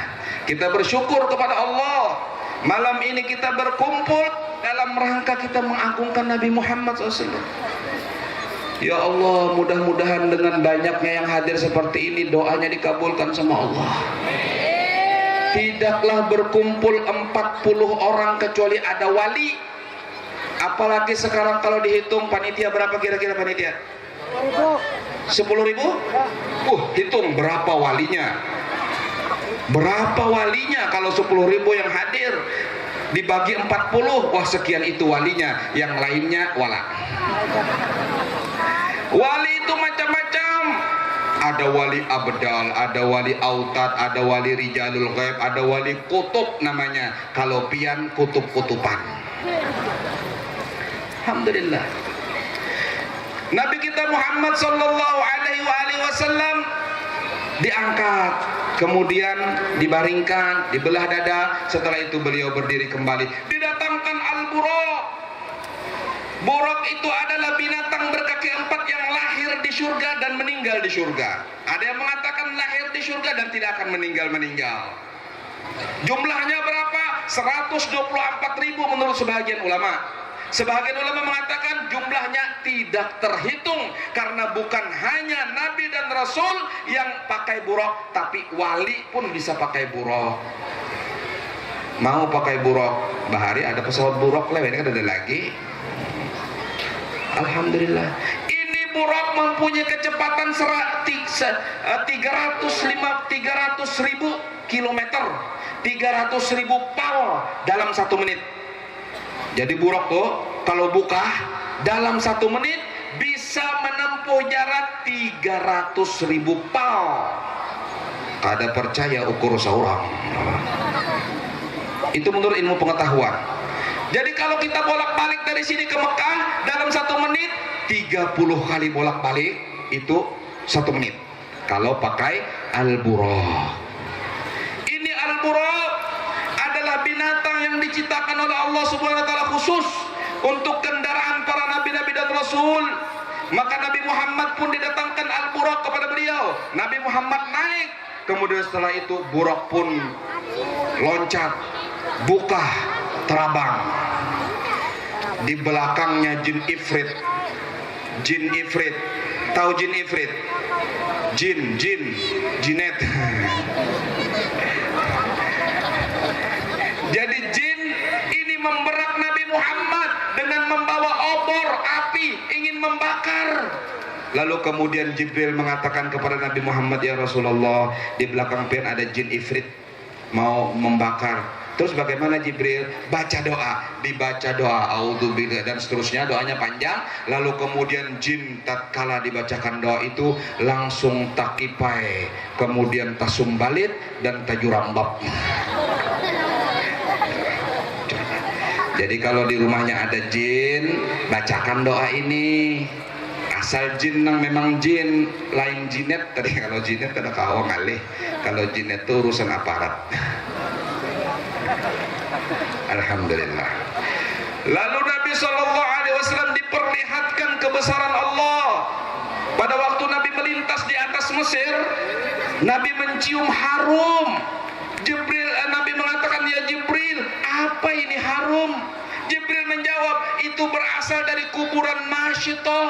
kita bersyukur kepada Allah. Malam ini kita berkumpul dalam rangka kita mengagungkan Nabi Muhammad SAW. Ya Allah, mudah-mudahan dengan banyaknya yang hadir seperti ini, doanya dikabulkan sama Allah. Tidaklah berkumpul 40 orang kecuali ada wali. Apalagi sekarang kalau dihitung panitia, berapa kira-kira panitia? 10.000? Hitung berapa walinya. Berapa walinya kalau 10.000 yang hadir dibagi 40, wah sekian itu walinya. Yang lainnya wala. Wali itu macam-macam. Ada wali abdal, ada wali autad, ada wali rijalul ghaib, ada wali kutub namanya. Kalau pian kutub-kutuban. Alhamdulillah. Nabi kita Muhammad sallallahu alaihi wasallam diangkat, kemudian dibaringkan, dibelah dada. Setelah itu beliau berdiri kembali. Didatangkan al-buraq. Buraq itu adalah binatang berkaki 4 yang lahir di surga dan meninggal di surga. Ada yang mengatakan lahir di surga dan tidak akan meninggal. Jumlahnya berapa? 124.000 menurut sebagian ulama. Sebagian ulama mengatakan jumlahnya tidak terhitung, karena bukan hanya Nabi dan Rasul yang pakai buraq, tapi wali pun bisa pakai buraq. Mau pakai buraq, Bahari ada pesawat buraq lewat, ini kan ada lagi. Alhamdulillah. Ini buraq mempunyai kecepatan 300.000 kilometer, 300.000 pal dalam 1 menit. Jadi buraq tuh kalau buka dalam 1 menit bisa menempuh jarak 300.000 pal. Kada percaya ukur seorang. Itu menurut ilmu pengetahuan. Jadi kalau kita bolak-balik dari sini ke Mekah dalam 1 menit, 30 kali bolak-balik itu 1 menit. Kalau pakai al-buraq. Ini al-buraq adalah binatang yang diciptakan oleh Allah Subhanahu wa taala khusus untuk kendaraan para nabi-nabi dan rasul. Maka Nabi Muhammad pun didatangkan al-buraq kepada beliau. Nabi Muhammad naik, kemudian setelah itu buraq pun loncat, buka, terabang. Di belakangnya jin ifrit. Jin ifrit. Tahu jin ifrit? Jinet. Jadi jin ini memberak Nabi Muhammad dengan membawa obor api, ingin membakar. Lalu kemudian Jibril mengatakan kepada Nabi Muhammad, ya Rasulullah, di belakang pian ada jin ifrit mau membakar. Terus bagaimana Jibril? Baca doa, dibaca doa, auzubillah dan seterusnya, doanya panjang. Lalu kemudian jin tatkala dibacakan doa itu langsung takipai, kemudian tasumbalit dan tajurambab. Jadi kalau di rumahnya ada jin, bacakan doa ini. Asal jin nang memang jin, lain jinet. Tadi kalau jinet ada kawang kali. Kalau jinet itu urusan aparat. Alhamdulillah. Lalu Nabi SAW diperlihatkan kebesaran Allah. Pada waktu Nabi melintas di atas Mesir, Nabi mencium harum. Nabi mengatakan, ya Jibril, apa ini harum? Jibril menjawab, itu berasal dari kuburan Masyitoh,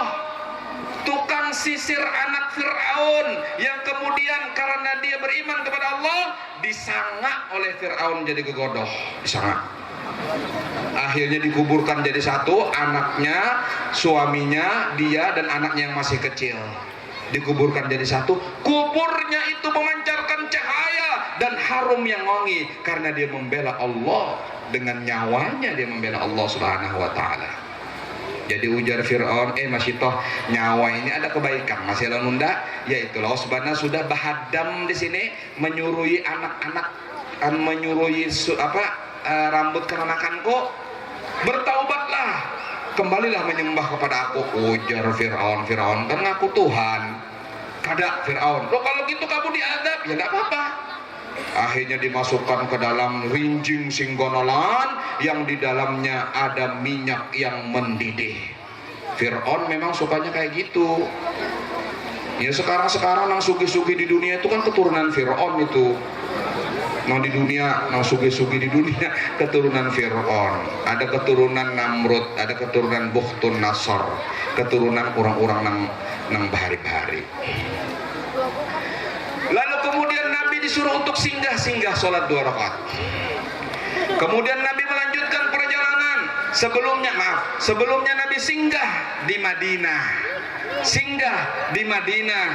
tukang sisir anak Fir'aun, yang kemudian karena dia beriman kepada Allah, disangak oleh Fir'aun jadi gegodoh, disangak. Akhirnya dikuburkan jadi satu, anaknya, suaminya, dia dan anaknya yang masih kecil. Dikuburkan jadi satu, kuburnya itu memancarkan cahaya dan harum yang wangi karena dia membela Allah. Dengan nyawanya dia membela Allah Subhanahu wa taala. Jadi ujar Fir'aun, masih toh nyawa ini ada kebaikan masih nunda, yaitu Allah Subhanahu sudah bahadam di sini menyuruhi anak-anak, menyuruhi rambut kenakanku, bertaubatlah, kembalilah menyembah kepada aku. Ujar Fir'aun kan ngaku Tuhan. Kada Fir'aun, loh kalau gitu kamu diadab, ya enggak apa-apa. Akhirnya dimasukkan ke dalam rinjing singgonolan yang di dalamnya ada minyak yang mendidih. Fir'aun memang sukanya kayak gitu. Ya sekarang nang sugi-sugi di dunia itu kan keturunan Fir'aun itu. Nang di dunia, nang sugi-sugi di dunia keturunan Fir'aun. Ada keturunan Namrud, ada keturunan Bukhtun Nasr, keturunan orang-orang nang bahari-bahari. Lalu kemudian Nabi disuruh untuk singgah sholat 2 rakaat. Kemudian Nabi melanjutkan perjalanan. Sebelumnya Nabi singgah di Madinah.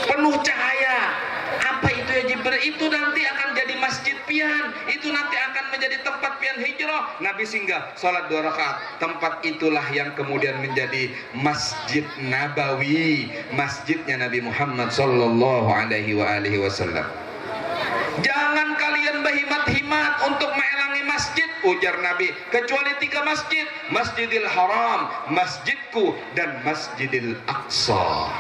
Penuh cahaya. Apa itu ya Jibril? Itu nanti akan jadi masjid pian. Itu nanti akan menjadi tempat pian hijrah. Nabi singgah sholat 2 rakaat. Tempat itulah yang kemudian menjadi Masjid Nabawi, masjidnya Nabi Muhammad sallallahu alaihi wasallam. Jangan kalian berhimat-himat untuk mengelangi masjid, ujar Nabi, kecuali 3 masjid: Masjidil Haram, masjidku, dan Masjidil Aqsa.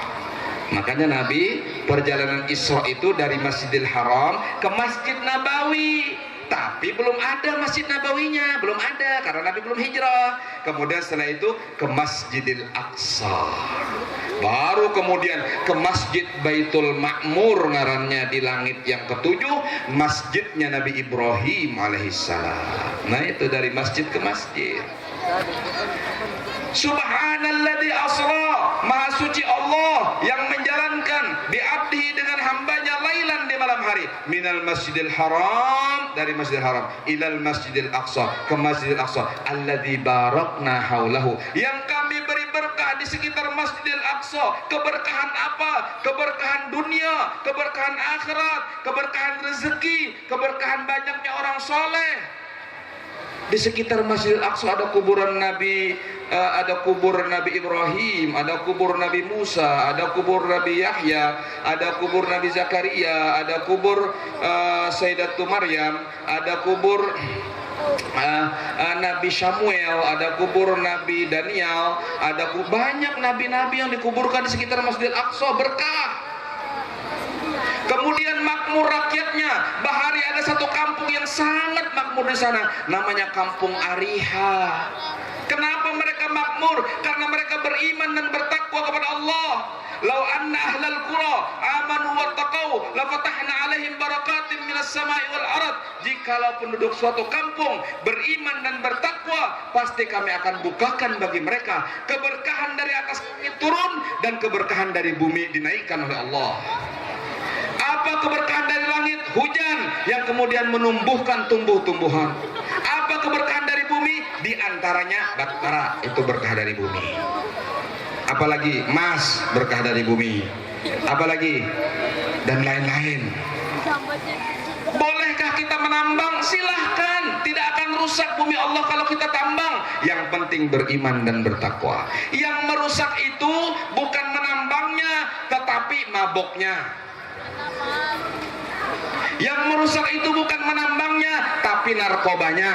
Makanya Nabi perjalanan Isra itu dari Masjidil Haram ke Masjid Nabawi. Tapi belum ada Masjid Nabawinya, belum ada karena Nabi belum hijrah. Kemudian setelah itu ke Masjidil Aqsa. Baru kemudian ke Masjid Baitul Ma'mur ngarannya di langit yang ke-7, masjidnya Nabi Ibrahim alaihissalam. Nah itu dari masjid ke masjid. Subhanalladzi asra, maha suci Allah yang menjalankan bi'abdihi dengan hambanya lailan di malam hari, minal masjidil haram, dari masjidil haram, ilal masjidil aqsa, ke masjidil aqsa, alladzi barakna haulahu, yang kami beri berkah di sekitar masjidil aqsa. Keberkahan apa? Keberkahan dunia, keberkahan akhirat, keberkahan rezeki, keberkahan banyaknya orang soleh. Di sekitar Masjidil Aqsa ada kuburan Nabi, ada kubur Nabi Ibrahim, ada kubur Nabi Musa, ada kubur Nabi Yahya, ada kubur Nabi Zakaria, ada kubur Sayyidatu Maryam, ada kubur Nabi Samuel, ada kubur Nabi Daniel, ada banyak nabi-nabi yang dikuburkan di sekitar Masjidil Aqsa, berkah. Kemudian makmur rakyatnya. Bahari ada satu kampung yang sangat makmur di sana, namanya Kampung Ariha. Kenapa mereka makmur? Karena mereka beriman dan bertakwa kepada Allah. Lau anna ahlal qura amanu wattaqau la fatahna alaihim barakatim minas samai wal ard. Jikalau penduduk suatu kampung beriman dan bertakwa, pasti kami akan bukakan bagi mereka keberkahan dari atas langit turun dan keberkahan dari bumi dinaikkan oleh Allah. Apa keberkahan dari langit? Hujan yang kemudian menumbuhkan tumbuh-tumbuhan. Apa keberkahan dari bumi? Di antaranya batara, itu berkah dari bumi. Apalagi emas, berkah dari bumi. Apalagi dan lain-lain. Bolehkah kita menambang? Silahkan. Tidak akan rusak bumi Allah kalau kita tambang. Yang penting beriman dan bertakwa. Yang merusak itu bukan menambangnya, tetapi maboknya. Yang merusak itu bukan menambangnya, tapi narkobanya.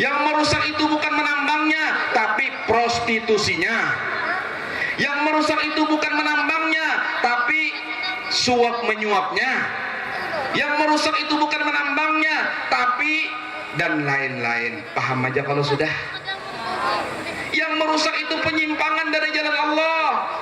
Yang merusak itu bukan menambangnya, tapi prostitusinya. Yang merusak itu bukan menambangnya, tapi suap menyuapnya. Yang merusak itu bukan menambangnya, tapi dan lain-lain. Paham aja kalau sudah. Yang merusak itu penyimpangan dari jalan Allah.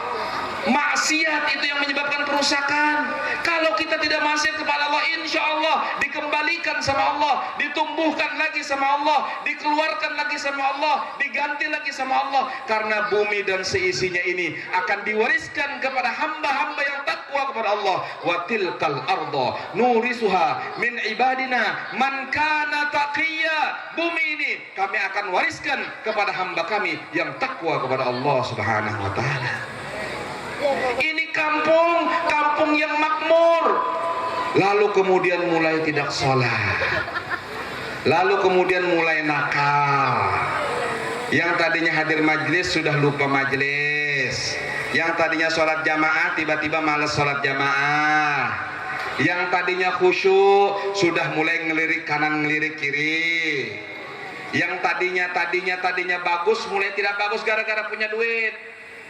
Maksiat itu yang menyebabkan kerusakan. Kalau kita tidak maksiat kepada Allah, insya Allah dikembalikan sama Allah, ditumbuhkan lagi sama Allah, dikeluarkan lagi sama Allah, diganti lagi sama Allah. Karena bumi dan seisinya ini akan diwariskan kepada hamba-hamba yang takwa kepada Allah. Wa tilkal arda nurisuha min ibadina man kana taqiyya. Bumi ini kami akan wariskan kepada hamba kami yang takwa kepada Allah Subhanahu wa taala. Ini kampung yang makmur. lalu kemudian mulai tidak sholat, lalu kemudian mulai nakal. Yang tadinya hadir majelis sudah lupa majelis, yang tadinya sholat jamaah tiba-tiba malas sholat jamaah, yang tadinya khusyuk sudah mulai ngelirik kanan ngelirik kiri, yang tadinya bagus mulai tidak bagus gara-gara punya duit.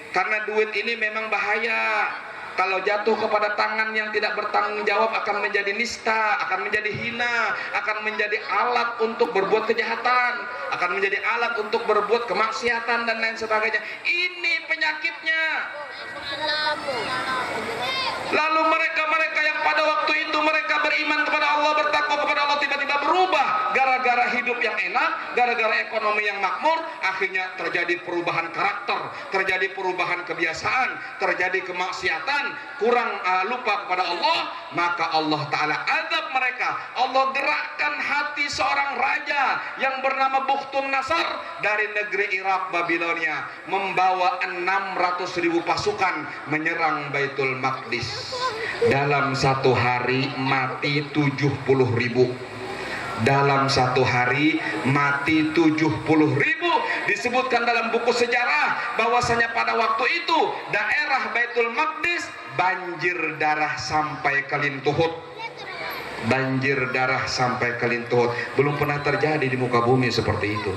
Karena duit ini memang bahaya. Kalau jatuh kepada tangan yang tidak bertanggung jawab akan menjadi nista, akan menjadi hina, akan menjadi alat untuk berbuat kejahatan, akan menjadi alat untuk berbuat kemaksiatan dan lain sebagainya. Ini penyakitnya. Lalu mereka yang pada waktu itu mereka beriman kepada Allah, bertakwa kepada Allah, tiba-tiba berubah gara-gara hidup yang enak, gara-gara ekonomi yang makmur, akhirnya terjadi perubahan karakter, terjadi perubahan kebiasaan, terjadi kemaksiatan, kurang lupa kepada Allah, maka Allah Ta'ala azab mereka. Allah gerakkan hati seorang raja yang bernama Bukhtun Nasar dari negeri Irak Babilonia, membawa 600.000 pasukan menyerang Baitul Maqdis. Dalam satu hari mati 70.000. Dalam satu hari mati 70.000. Disebutkan dalam buku sejarah bahwasanya pada waktu itu daerah Baitul Maqdis banjir darah sampai ke Lintuhut. Banjir darah sampai ke Lintuhut. Belum pernah terjadi di muka bumi seperti itu.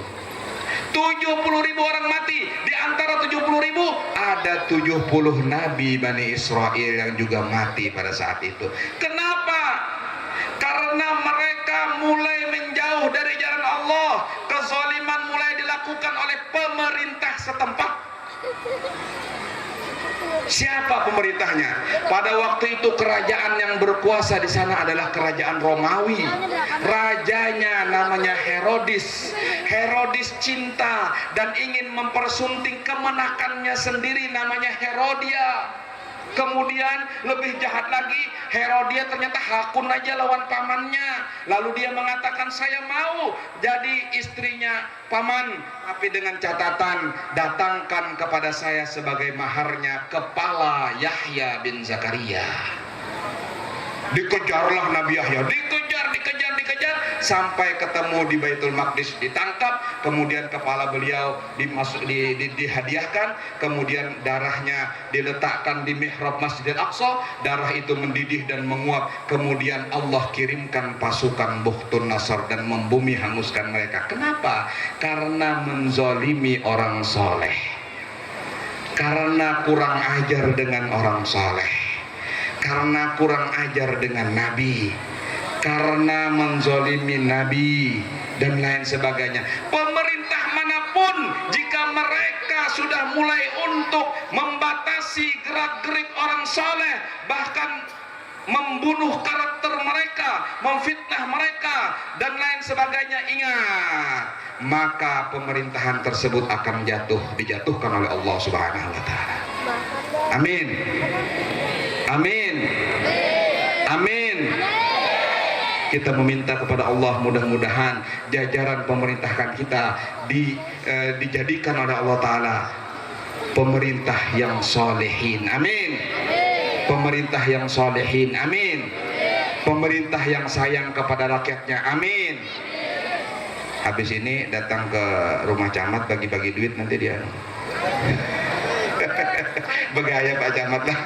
70.000 orang mati. Di antara 70.000 ada 70 nabi Bani Israel yang juga mati pada saat itu. Kenapa? Karena mereka mulai menjauh dari jalan Allah. Kezaliman mulai dilakukan oleh pemerintah setempat. Siapa pemerintahnya? Pada waktu itu kerajaan yang berkuasa di sana adalah kerajaan Romawi. Rajanya namanya Herodes. Herodes cinta dan ingin mempersunting kemenakannya sendiri, namanya Herodia. Kemudian lebih jahat lagi, Herodia ternyata hakun aja lawan pamannya. Lalu dia mengatakan, saya mau jadi istrinya paman, tapi dengan catatan datangkan kepada saya sebagai maharnya kepala Yahya bin Zakaria. Dikejarlah Nabi Yahya, dikejar sampai ketemu di Baitul Maqdis, ditangkap, kemudian kepala beliau dihadiahkan, kemudian darahnya diletakkan di mihrab Masjidil Aqsa, darah itu mendidih dan menguap, kemudian Allah kirimkan pasukan Bukhtun Nasar dan membumi hanguskan mereka. Kenapa? Karena menzolimi orang soleh, karena kurang ajar dengan orang soleh, karena kurang ajar dengan Nabi, karena menzolimi Nabi dan lain sebagainya. Pemerintah manapun jika mereka sudah mulai untuk membatasi gerak-gerik orang soleh, bahkan membunuh karakter mereka, memfitnah mereka dan lain sebagainya, ingat, maka pemerintahan tersebut akan dijatuhkan oleh Allah Subhanahu wa taala. Amin. Amin. Amin. Kita meminta kepada Allah, mudah-mudahan jajaran pemerintahan kita dijadikan oleh Allah Ta'ala pemerintah yang solehin. Amin. Pemerintah yang solehin. Amin. Pemerintah yang sayang kepada rakyatnya. Amin. Habis ini datang ke rumah camat, bagi-bagi duit, nanti dia begaya Pak Camat lah.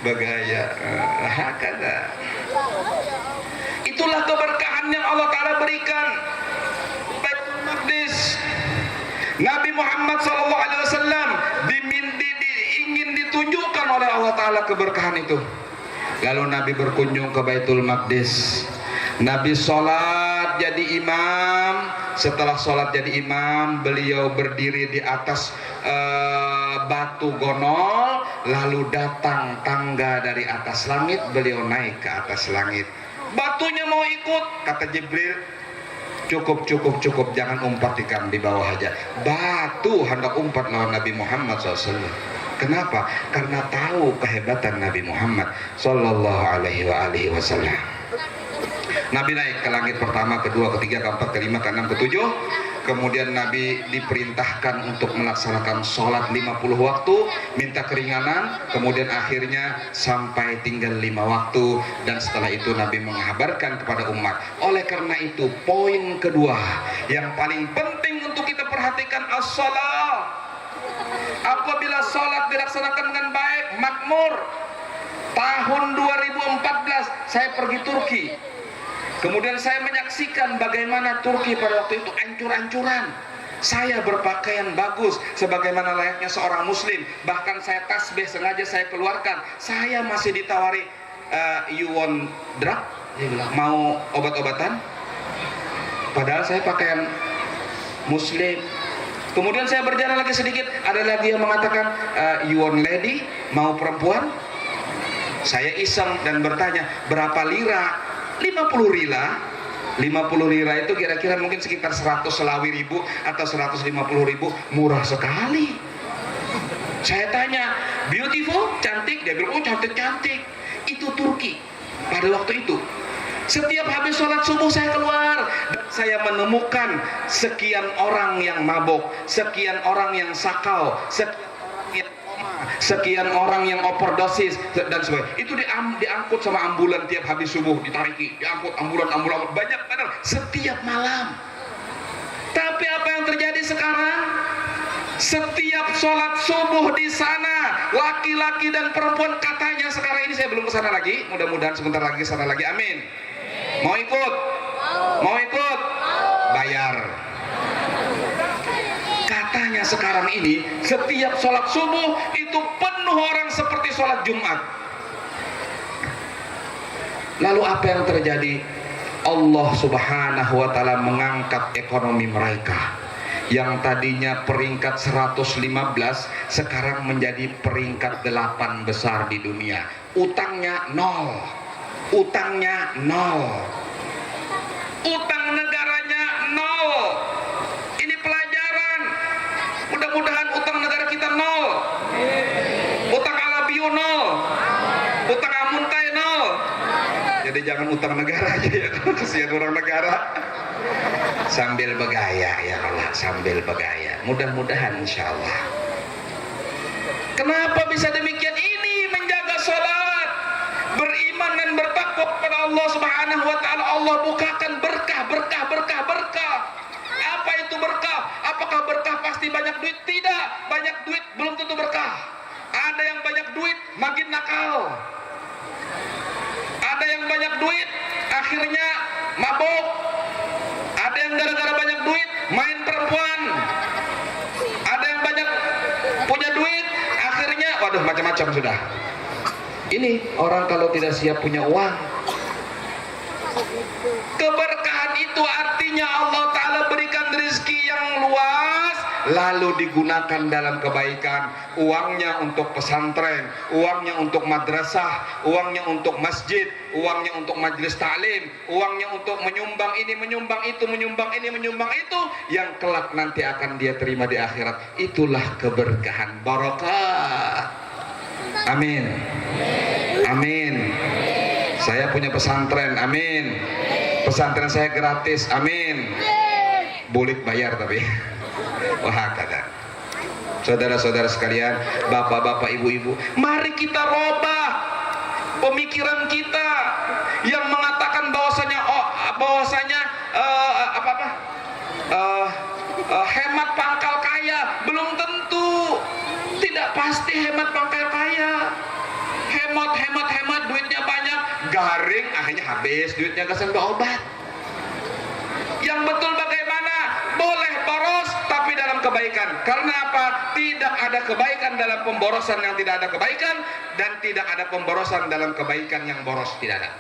Begaya. Hakada. Itulah keberkahan yang Allah Ta'ala berikan. Baitul Maqdis. Nabi Muhammad SAW ingin ditunjukkan oleh Allah Ta'ala keberkahan itu. Lalu Nabi berkunjung ke Baitul Maqdis. Nabi sholat jadi imam. Setelah sholat jadi imam, beliau berdiri di atas batu gonol. Lalu datang tangga dari atas langit. Beliau naik ke atas langit. Batunya mau ikut, kata Jibril, cukup, jangan umpat di bawah aja. Batu hendak umpat lawan Nabi Muhammad SAW. Kenapa? Karena tahu kehebatan Nabi Muhammad Sallallahu Alaihi Wasallam. Nabi naik ke langit pertama, kedua, ketiga, keempat, kelima, keenam, ketujuh. Kemudian Nabi diperintahkan untuk melaksanakan sholat 50 waktu, minta keringanan, kemudian akhirnya sampai tinggal 5 waktu, dan setelah itu Nabi mengabarkan kepada umat. Oleh karena itu, poin kedua yang paling penting untuk kita perhatikan, as-shalah. Apabila sholat dilaksanakan dengan baik, makmur. Tahun 2014 saya pergi Turki. Kemudian saya menyaksikan bagaimana Turki pada waktu itu ancur-ancuran. Saya berpakaian bagus sebagaimana layaknya seorang muslim. Bahkan saya tasbih sengaja saya keluarkan. Saya masih ditawari, you want drug? Dia bilang, mau obat-obatan? Padahal saya pakaian muslim. Kemudian saya berjalan lagi sedikit, ada lagi yang mengatakan, you want lady? Mau perempuan? Saya iseng dan bertanya, berapa lira? 50 lira. 50 lira itu kira-kira mungkin sekitar 100 Selawi ribu atau 150 ribu. Murah sekali. Saya tanya, beautiful? Cantik? Dia bilang, oh cantik-cantik. Itu Turki pada waktu itu. Setiap habis sholat subuh saya keluar dan saya menemukan sekian orang yang mabok, sekian orang yang sakau, sekian orang yang overdosis dan sebagainya. Itu diangkut sama ambulan tiap habis subuh, ditariki, diangkut ambulan banyak benar setiap malam. Tapi apa yang terjadi sekarang? Setiap sholat subuh di sana, laki-laki dan perempuan, katanya sekarang ini saya belum kesana lagi, mudah-mudahan sebentar lagi kesana lagi, amin. Mau ikut? Mau ikut? Bayar. Katanya sekarang ini setiap sholat subuh itu penuh orang seperti sholat Jumat. Lalu apa yang terjadi? Allah Subhanahu wa ta'ala mengangkat ekonomi mereka yang tadinya peringkat 115 sekarang menjadi peringkat 8 besar di dunia. Utangnya 0. Utangnya 0. Utang negaranya 0. Ini pelajaran. Mudah-mudahan utang negara kita 0. Utang Alabio 0. Utang Amuntai 0. Jadi jangan utang negara aja ya. Kasihan orang negara. Sambil bergaya ya Allah, sambil bergaya. Mudah-mudahan insya Allah. Kenapa bisa demikian? Ini menjaga sholat, beriman dan bertakwa kepada Allah Subhanahu wa ta'ala. Allah bukakan berkah, berkah, berkah, berkah. Apa itu berkah? Apakah berkah pasti banyak duit? Tidak. Banyak duit belum tentu berkah. Ada yang banyak duit makin nakal. Ada yang banyak duit akhirnya mabuk. Ada yang gara-gara banyak duit main perempuan. Ada yang banyak punya duit akhirnya waduh macam-macam sudah. Ini orang kalau tidak siap punya uang. Keberkahan itu artinya Allah Ta'ala berikan rezeki yang luas, lalu digunakan dalam kebaikan. Uangnya untuk pesantren, uangnya untuk madrasah, uangnya untuk masjid, uangnya untuk majelis taklim, uangnya untuk menyumbang ini, menyumbang itu, menyumbang ini, menyumbang itu, yang kelak nanti akan dia terima di akhirat. Itulah keberkahan, barakah. Amin. Amin. Saya punya pesantren, amin. Pesantren saya gratis, amin. Bulik bayar tapi. Wah kata. Saudara-saudara sekalian, bapak-bapak, ibu-ibu, mari kita robah pemikiran kita yang mengatakan bahwasanya hemat pangkal kaya. Belum tentu. Tidak pasti hemat pangkal kaya. Hemat, duitnya banyak, garing, akhirnya habis duitnya ke obat. Yang betul bagaimana? Boleh boros tapi dalam kebaikan. Karena apa? Tidak ada kebaikan dalam pemborosan yang tidak ada kebaikan, dan tidak ada pemborosan dalam kebaikan yang boros tidak ada.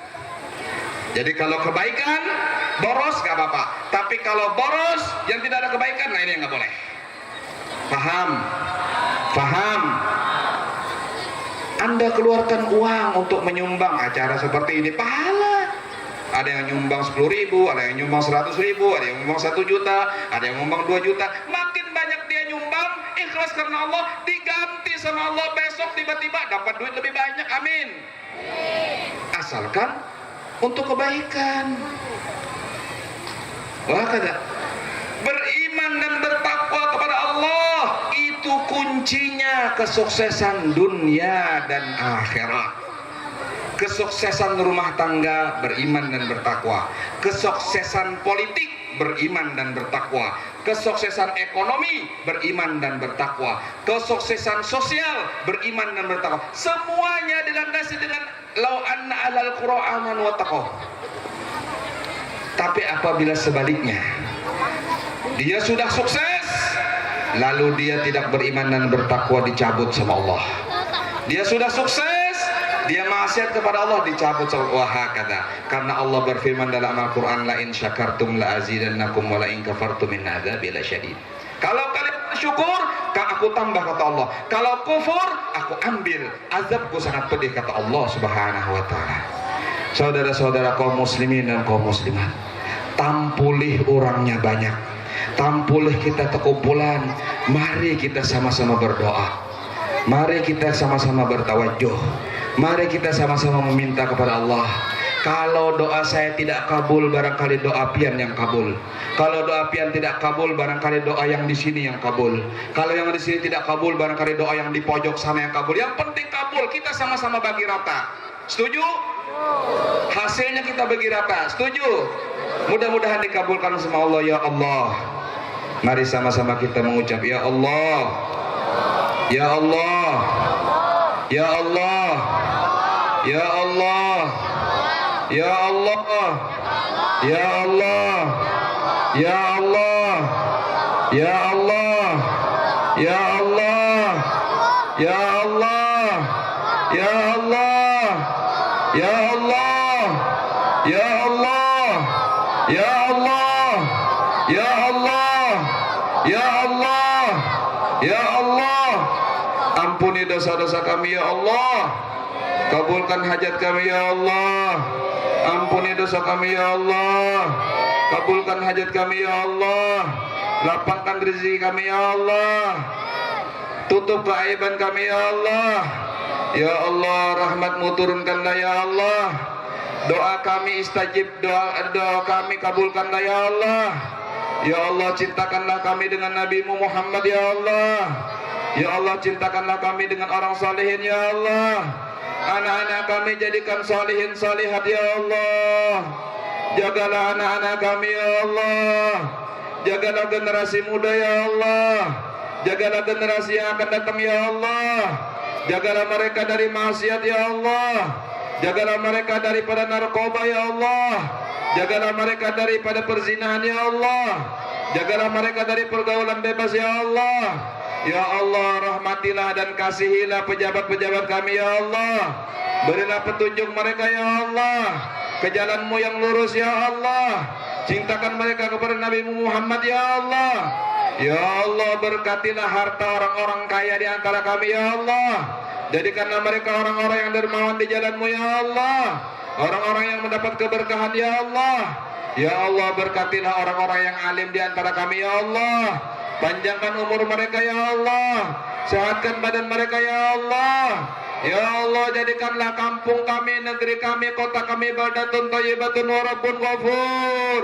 Jadi kalau kebaikan boros gak apa-apa, tapi kalau boros yang tidak ada kebaikan, nah ini yang gak boleh. Paham? Paham? Anda keluarkan uang untuk menyumbang acara seperti ini, pahala. Ada yang nyumbang 10.000, ada yang nyumbang 100.000, ada yang nyumbang 1 juta, ada yang nyumbang 2 juta. Makin banyak dia nyumbang, ikhlas karena Allah, diganti sama Allah besok tiba-tiba dapat duit lebih banyak. Amin. Asalkan untuk kebaikan. Wah kata, beriman dan bertakwa kepada Allah itu kuncinya kesuksesan dunia dan akhirat. Kesuksesan rumah tangga beriman dan bertakwa, kesuksesan politik beriman dan bertakwa, kesuksesan ekonomi beriman dan bertakwa, kesuksesan sosial beriman dan bertakwa. Semuanya dilandasi dengan lau anna alal qura amanu wattaqaw. Tapi apabila sebaliknya, dia sudah sukses lalu dia tidak beriman dan bertakwa, dicabut sama Allah. Dia sudah sukses, dia maksiat kepada Allah, dicabut sama wahakadha. Karena Allah berfirman dalam Al-Quran, la in syakartum la azidannakum wa la in kafartum min adzabi lasyadid. Kalau kalian bersyukur, aku tambah kata Allah. Kalau kufur, aku ambil azabku sangat pedih kata Allah Subhanahu wa taala. Saudara-saudara kaum muslimin dan kaum muslimat, tampulih orangnya banyak, tampulih kita terkumpulan. Mari kita sama-sama berdoa, mari kita sama-sama bertawajuh, mari kita sama-sama meminta kepada Allah. Kalau doa saya tidak kabul, barangkali doa pian yang kabul. Kalau doa pian tidak kabul, barangkali doa yang di sini yang kabul. Kalau yang di sini tidak kabul, barangkali doa yang di pojok sana yang kabul. Yang penting kabul, kita sama-sama bagi rata. Setuju? Hasilnya kita bagi rata. Setuju? Mudah-mudahan dikabulkan sama Allah. Ya Allah, mari sama-sama kita mengucap ya Allah, ya Allah, ya Allah, ya Allah, ya Allah, ya Allah, ya Allah, ya Allah, ya Allah, ya Allah, ya Allah, ya Allah, ya Allah, ya Allah, ya Allah, ya Allah, ya Allah. Ampuni dosa-dosa kami ya Allah, kabulkan hajat kami ya Allah. Ampuni dosa kami ya Allah, kabulkan hajat kami ya Allah. Lapangkan rezeki kami ya Allah, tutup keaiban kami ya Allah. Ya Allah, rahmatmu turunkanlah ya Allah. Doa kami istajib, doa kami kabulkanlah ya Allah. Ya Allah, cintakanlah kami dengan Nabi-Mu Muhammad ya Allah. Ya Allah, cintakanlah kami dengan orang salihin ya Allah. Anak-anak kami jadikan salihin salihat ya Allah. Jagalah anak-anak kami ya Allah. Jagalah generasi muda ya Allah. Jagalah generasi yang akan datang ya Allah. Jagalah mereka dari maksiat ya Allah. Jagalah mereka daripada narkoba ya Allah. Jagalah mereka daripada perzinahan ya Allah. Jagalah mereka dari pergaulan bebas ya Allah. Ya Allah, rahmatilah dan kasihilah pejabat-pejabat kami ya Allah. Berilah petunjuk mereka ya Allah ke jalan-Mu yang lurus ya Allah. Cintakan mereka kepada Nabi-Mu Muhammad ya Allah. Ya Allah, berkatilah harta orang-orang kaya di antara kami ya Allah. Jadikanlah mereka orang-orang yang dermawan di jalan-Mu ya Allah. Orang-orang yang mendapat keberkahan ya Allah. Ya Allah, berkatilah orang-orang yang alim di antara kami ya Allah. Panjangkan umur mereka ya Allah. Sehatkan badan mereka ya Allah. Ya Allah, jadikanlah kampung kami, negeri kami, kota kami baldatun thayyibatun wa rabbun ghafur.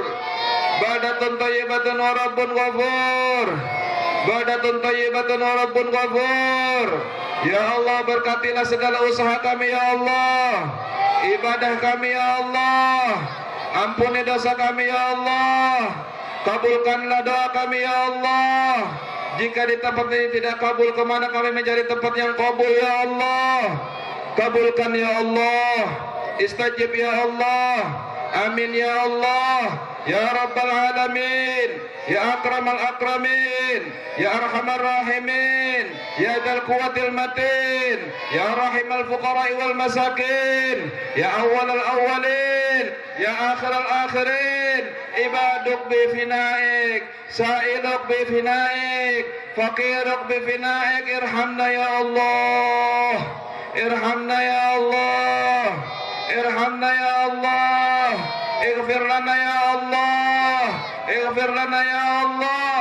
Baldatun thayyibatun wa rabbun ghafur. Baldatun thayyibatun wa rabbun ghafur. Ya Allah, berkatilah segala usaha kami ya Allah. Ibadah kami ya Allah. Ampuni dosa kami ya Allah. Kabulkanlah doa kami ya Allah. Jika di tempat ini tidak kabul, kemana kami mencari tempat yang kabul ya Allah. Kabulkan ya Allah. Istajib ya Allah. Amin ya Allah. Ya Rabbal Alamin, Ya Akramal Akramin, Ya Arhamar Rahimin, Ya Dzal Quwwatil Matin, Ya Rahimal Fuqara'i wal Masakin, Ya Awwalal Awwalin, Ya Akhiral Akhirin. Ibaduk bi finaik, sa'iluk bi finaik, fakiruk bi finaik. Irhamna ya Allah, irhamna ya Allah, irhamna ya Allah. Ighfir lana ya Allah, ighfir lana ya Allah,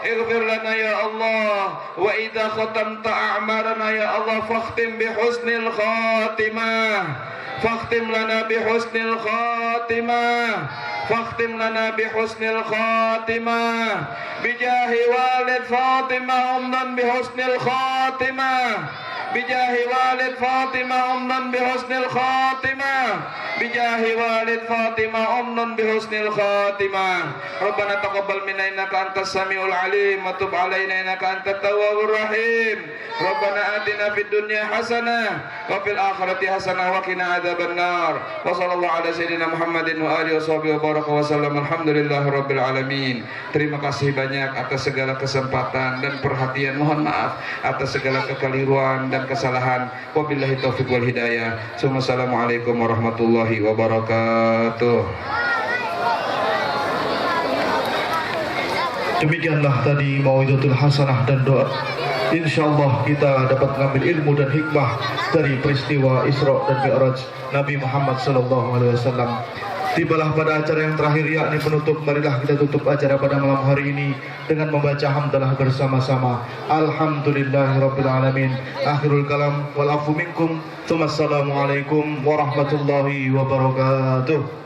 ighfir lana ya Allah. Wa idza khatamta a'marana ya Allah, fakhtim bi husnil khatimah, fakhtim lana bi husnil khatimah. فاختم لنا بحسن الخاتمة بجاه والد فاطمة أمنا بحسن الخاتمة بجاه والد فاطمة أمنا بحسن الخاتمة بجاه والد فاطمة أمنا بحسن الخاتمة ربنا تقبل منا إنك أنت السميع العليم وتب علينا إنك أنت التواب الرحيم ربنا آتنا في الدنيا حسنة وفي الآخرة حسنة وقنا عذاب النار وصلى الله على سيدنا محمد وآله وصحبه وبارك وسلم alhamdulillah rabbil alamin. Terima kasih banyak atas segala kesempatan dan perhatian. Mohon maaf atas segala kekeliruan dan kesalahan. Wabillahi taufiq wal hidayah. Assalamualaikum warahmatullahi wabarakatuh. Demikianlah tadi mau'izatul hasanah dan doa. InsyaAllah kita dapat mengambil ilmu dan hikmah dari peristiwa Isra dan Mi'raj Nabi Muhammad SAW. Tibalah pada acara yang terakhir, yakni penutup. Marilah kita tutup acara pada malam hari ini dengan membaca hamdalah bersama-sama. Alhamdulillahirabbil alamin. Akhirul kalam wal afu minkum. Assalamualaikum warahmatullahi wabarakatuh.